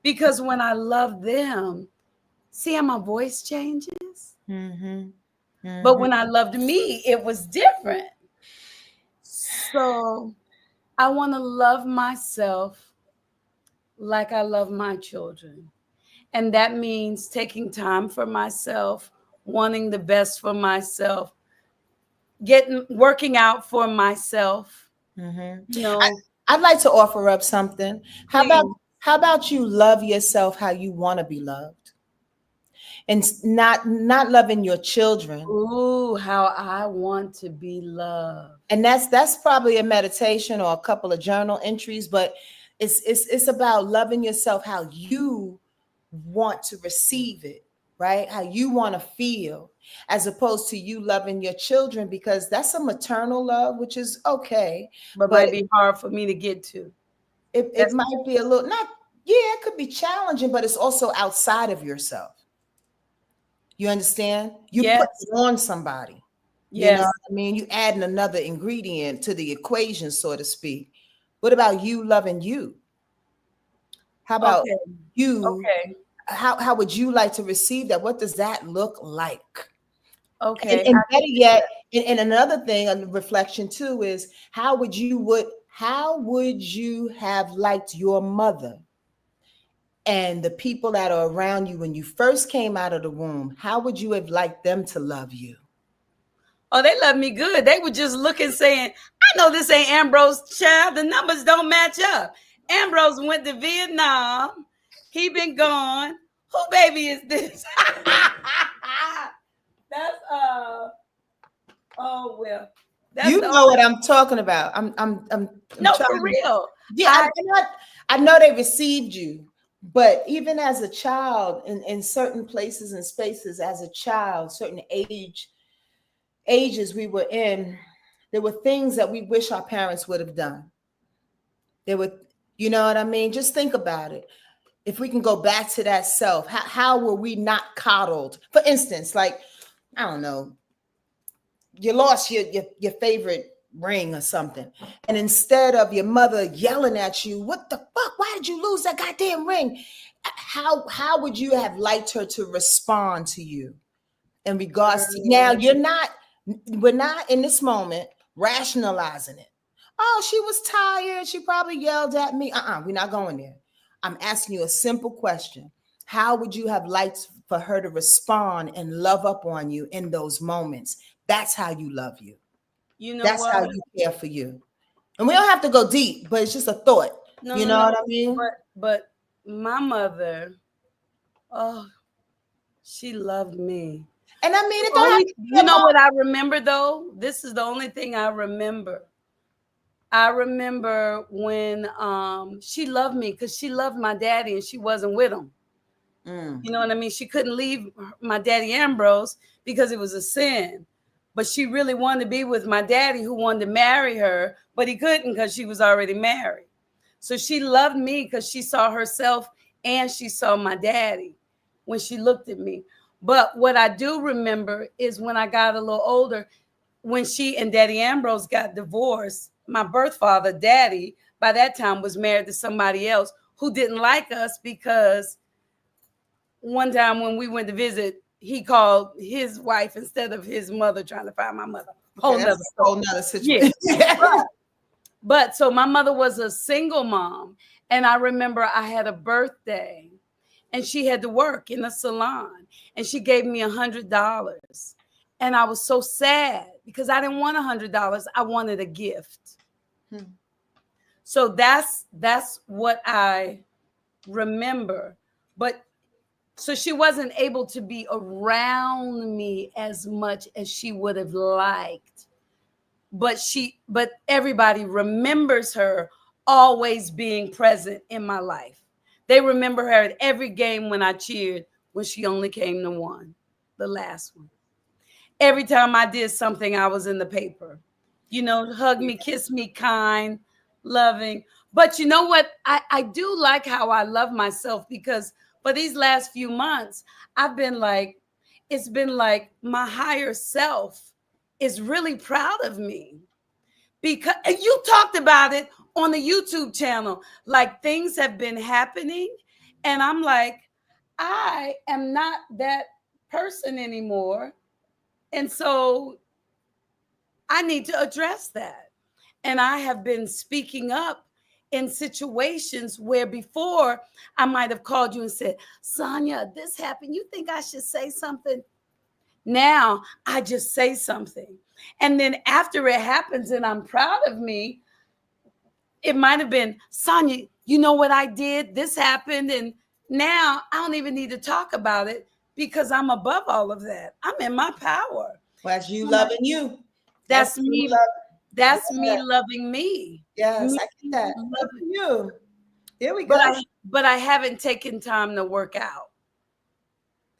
Because when I love them, see how my voice changes? But when I loved me, it was different. So I want to love myself like I love my children. And that means taking time for myself, wanting the best for myself, working out for myself. I'd like to offer up something. Please. How about you love yourself how you want to be loved, and not loving your children. Ooh, how I want to be loved. And that's probably a meditation or a couple of journal entries, but it's about loving yourself how you want to receive it, right? How you want to feel, as opposed to you loving your children, because that's a maternal love, which is okay, but might be hard for me to get to. It might be a little, not, yeah, it could be challenging, but it's also outside of yourself. You understand? You put it on somebody. You know what I mean? You adding another ingredient to the equation, so to speak. What about you loving you? How about you? Okay. How would you like to receive that? What does that look like? Okay. And better yet, and another thing, a reflection too, is how would you have liked your mother and the people that are around you when you first came out of the womb? How would you have liked them to love you? Oh, they love me good. They were just looking, saying, I know this ain't Ambrose child. The numbers don't match up. Ambrose went to Vietnam. He been gone. Who baby is this? That's oh well. That's you know what I'm talking about. I'm no, for real. Yeah, I know they received you, but even as a child, in certain places and spaces, as a child, certain ages we were in, there were things that we wish our parents would have done. There were, you know what I mean? Just think about it. If we can go back to that self, how were we not coddled? For instance, like, I don't know, you lost your favorite ring or something, and instead of your mother yelling at you, what the fuck, why did you lose that goddamn ring? How would you have liked her to respond to you in regards to, now we're not in this moment rationalizing it. Oh, she was tired, she probably yelled at me. We're not going there. I'm asking you a simple question. How would you have liked for her to respond and love up on you in those moments? That's how you love you. You know, that's how you care for you. And we don't have to go deep, but it's just a thought. What I mean? But my mother, oh, she loved me. And I mean, it don't have to be, you know what I remember though? This is the only thing I remember. I remember when she loved me because she loved my daddy and she wasn't with him. Mm. You know what I mean? She couldn't leave my daddy Ambrose because it was a sin. But she really wanted to be with my daddy who wanted to marry her, but he couldn't because she was already married. So she loved me because she saw herself and she saw my daddy when she looked at me. But what I do remember is when I got a little older, when she and Daddy Ambrose got divorced, my birth father, Daddy, by that time was married to somebody else who didn't like us because one time when we went to visit, he called his wife instead of his mother trying to find my mother. Okay, Whole that's nother a story. whole nother Yeah. situation. Yeah. But so my mother was a single mom. And I remember I had a birthday and she had to work in a salon and she gave me $100. And I was so sad because I didn't want $100. I wanted a gift. Hmm. So that's what I remember. But so she wasn't able to be around me as much as she would have liked. But everybody remembers her always being present in my life. They remember her at every game when I cheered when she only came to one, the last one. Every time I did something, I was in the paper. Hug me, kiss me, kind, loving. But you know what? I do like how I love myself because for these last few months, I've been like, it's been like my higher self is really proud of me because and you talked about it on the YouTube channel. Like things have been happening, and I'm like, I am not that person anymore. And so I need to address that. And I have been speaking up in situations where before I might have called you and said, Sonia, this happened. You think I should say something? Now I just say something. And then after it happens and I'm proud of me, it might have been, Sonia, you know what I did? This happened. And now I don't even need to talk about it because I'm above all of that. I'm in my power. Well, that's you loving you. That's That's you me. love. That's me loving me. Yes, Me I get that. Good loving, for you. Here we but go. I haven't taken time to work out.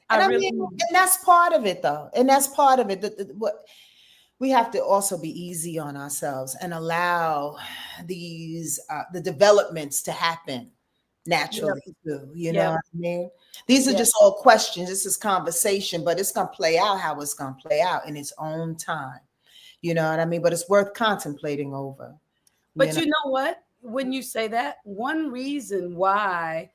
I And I really mean, and that's part of it, though. And that's part of it. What we have to also be easy on ourselves and allow these the developments to happen Yep. naturally too. You know Yep. what I mean? These are Yep. just all questions. This is conversation, but it's gonna play out how it's gonna play out in its own time. You know what I mean? But it's worth contemplating over. You But know. you know what? When you say that, one reason why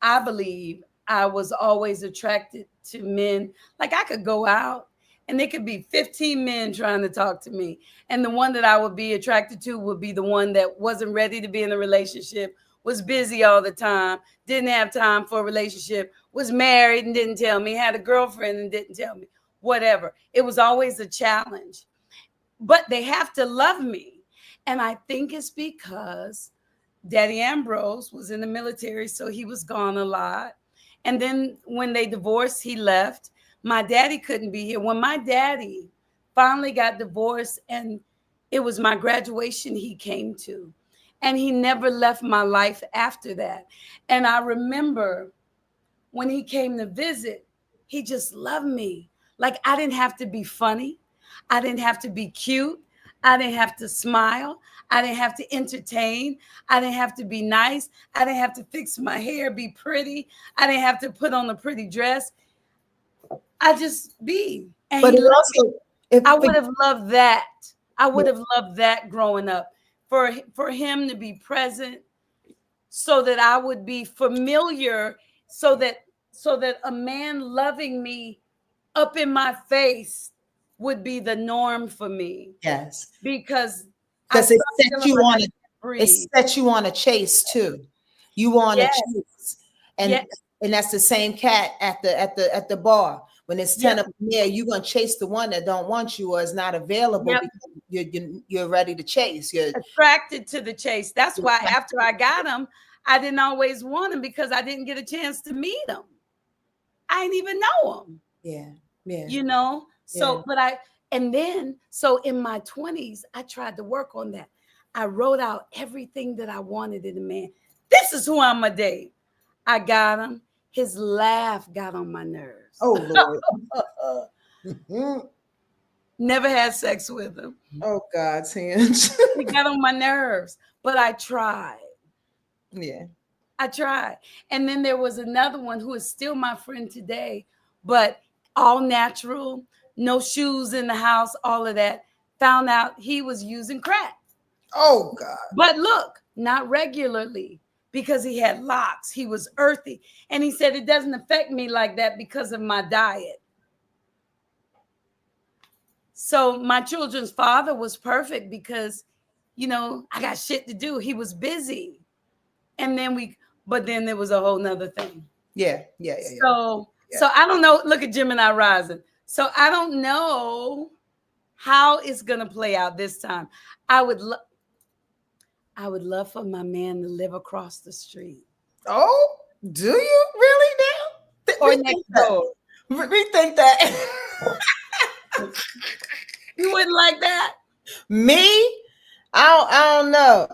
I believe I was always attracted to men, like I could go out and there could be 15 men trying to talk to me. And the one that I would be attracted to would be the one that wasn't ready to be in a relationship, was busy all the time, didn't have time for a relationship, was married and didn't tell me, had a girlfriend and didn't tell me, whatever. It was always a challenge. But they have to love me. And I think it's because Daddy Ambrose was in the military, so he was gone a lot. And then when they divorced, he left. My daddy couldn't be here. When my daddy finally got divorced, and it was my graduation he came to, and he never left my life after that. And I remember when he came to visit, he just loved me. Like I didn't have to be funny. I didn't have to be cute. I didn't have to smile. I didn't have to entertain. I didn't have to be nice. I didn't have to fix my hair, be pretty. I didn't have to put on a pretty dress. I just be. And But he it loved me. also, if I would have loved that. I yeah, would have loved that growing up. For him to be present so that I would be familiar, so that a man loving me up in my face would be the norm for me yes, because I because it started sets feeling you like I on can't it breathe. sets you on a chase too. You want to Yes, chase, and yes, and that's the same cat at the bar. When it's 10 yep, of them there, you're gonna chase the one that don't want you or is not available yep. because you're ready to chase. Attracted to the chase. That's why after I got him, I didn't always want him because I didn't get a chance to meet him. I didn't even know him. Yeah, yeah, you know yeah. so but I and then so in my 20s I tried to work on that. I wrote out everything that I wanted in a man. This is who I'm a date. I got him. His laugh got on my nerves. Oh Lord. Mhm. Never had sex with him. Oh God, Tange. He got on my nerves, but I tried. Yeah. I tried. And then there was another one who is still my friend today, but all natural, no shoes in the house, all of that. Found out he was using crack. Oh God. But look, not regularly because he had locks. He was earthy. And he said it doesn't affect me like that because of my diet. So my children's father was perfect because, I got shit to do. He was busy. And then but then there was a whole nother thing. Yeah. So I don't know. Look at Gemini rising. So I don't know how it's gonna play out this time. I would love for my man to live across the street. Oh, do you really now? Or next door. Rethink that. You wouldn't like that? Me? I don't know.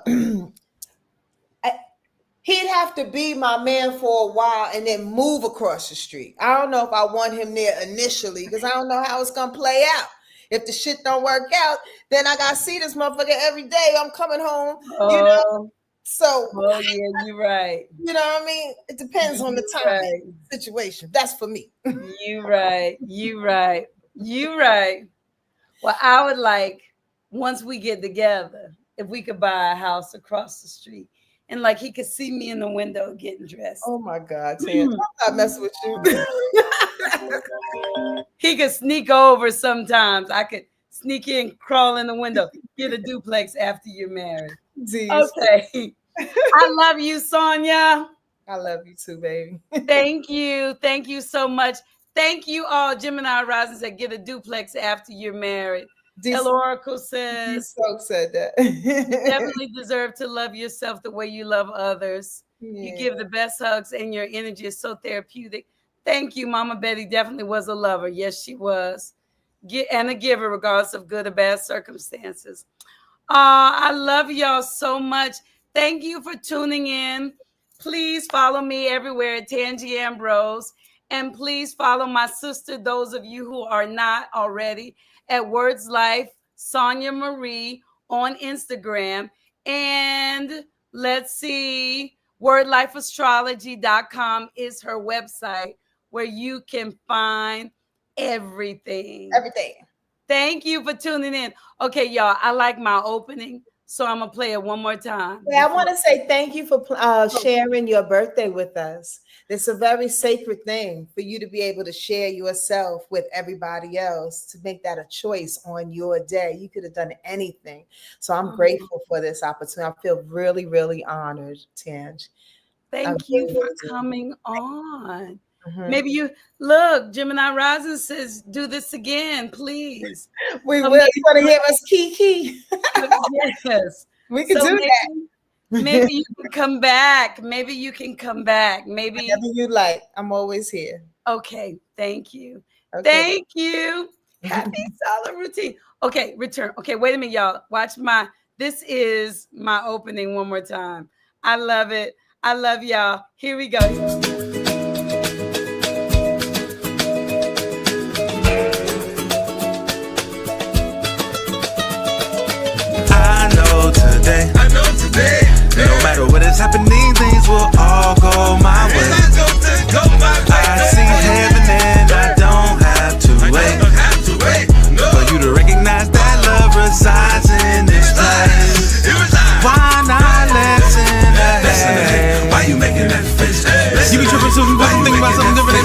He'd have to be my man for a while and then move across the street. I don't know if I want him there initially because I don't know how it's gonna play out. If the shit don't work out, then I gotta see this motherfucker every day. I'm coming home, So, yeah, you're right. You know what I mean? It depends on the time situation. That's for me. You right. Well, I would like, once we get together, if we could buy a house across the street and like he could see me in the window getting dressed. Oh my God, Tam. I'm not messing with you. He could sneak over sometimes. I could sneak in, crawl in the window, get a duplex after you're married. Jeez. Okay. I love you, Sonia. I love you too, baby. Thank you. Thank you so much. Thank you all, Gemini risings that get a duplex after you're married. El Oracle says, so said that. You definitely deserve to love yourself the way you love others. Yeah. You give the best hugs and your energy is so therapeutic. Thank you. Mama Betty definitely was a lover. Yes, she was. And a giver, regardless of good or bad circumstances. I love y'all so much. Thank you for tuning in. Please follow me everywhere at Tangie Ambrose. And please follow my sister, those of you who are not already, at Words Life, Sonia Marie on Instagram. And let's see, wordlifeastrology.com is her website where you can find everything. Thank you for tuning in. Okay, y'all, I like my opening, so I'm going to play it one more time. Yeah, I want to say thank you for sharing your birthday with us. It's a very sacred thing for you to be able to share yourself with everybody else, to make that a choice on your day. You could have done anything. So I'm grateful for this opportunity. I feel really, really honored, Tange. Thank you for coming on. Mm-hmm. Maybe you look, Gemini Rising says, do this again, please. We will. You want to hear us kiki? Yes. We can do that. Maybe you can come back. Maybe you can come back. Maybe whenever you like. I'm always here. Okay. Thank you. Okay. Thank you. Happy solid routine. Okay, return. Okay, wait a minute, y'all. Watch this is my opening one more time. I love it. I love y'all. Here we go. I know today, no matter what is happening, things will all go my way. I see heaven and I don't have to wait for you to recognize that love resides in this place. Why not listen ahead? Why you making that face? You be tripping, so you think about something different.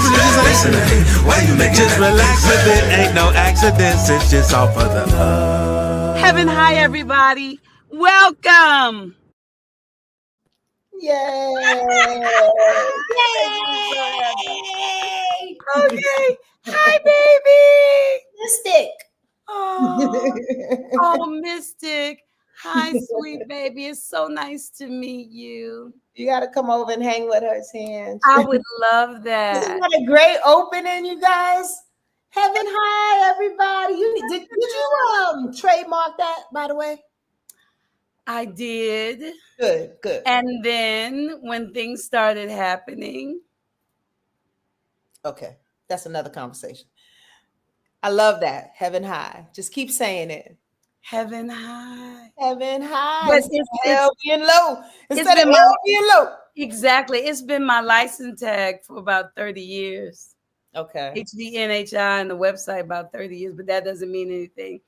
Why you making just relax with it, ain't no accidents, it's just all for the love. Heaven high, everybody. Welcome. Yay. Okay. Hi, baby. Mystic. Oh, Mystic. Hi, sweet baby. It's so nice to meet you. You got to come over and hang with her, Tange. I would love that. This is what a great opening, you guys. Heaven high, everybody. Did you trademark that, by the way? I did. Good, good. And then when things started happening, Okay, that's another conversation. I love that. Heaven high. Just keep saying it. heaven high. Heaven high But instead of hell being low. it's Instead of been my hell being low. exactly. It's been my license tag for about 30 years. Okay. HDNHI and the website about 30 years, but that doesn't mean anything.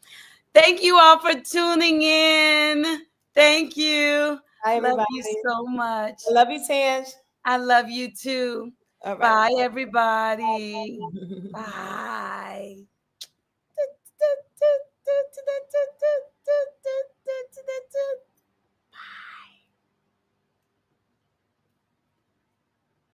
Thank you all for tuning in. Thank you. Hi, Love everybody. you so much. I love you, Tange. I love you too. All right. Bye, everybody. Bye.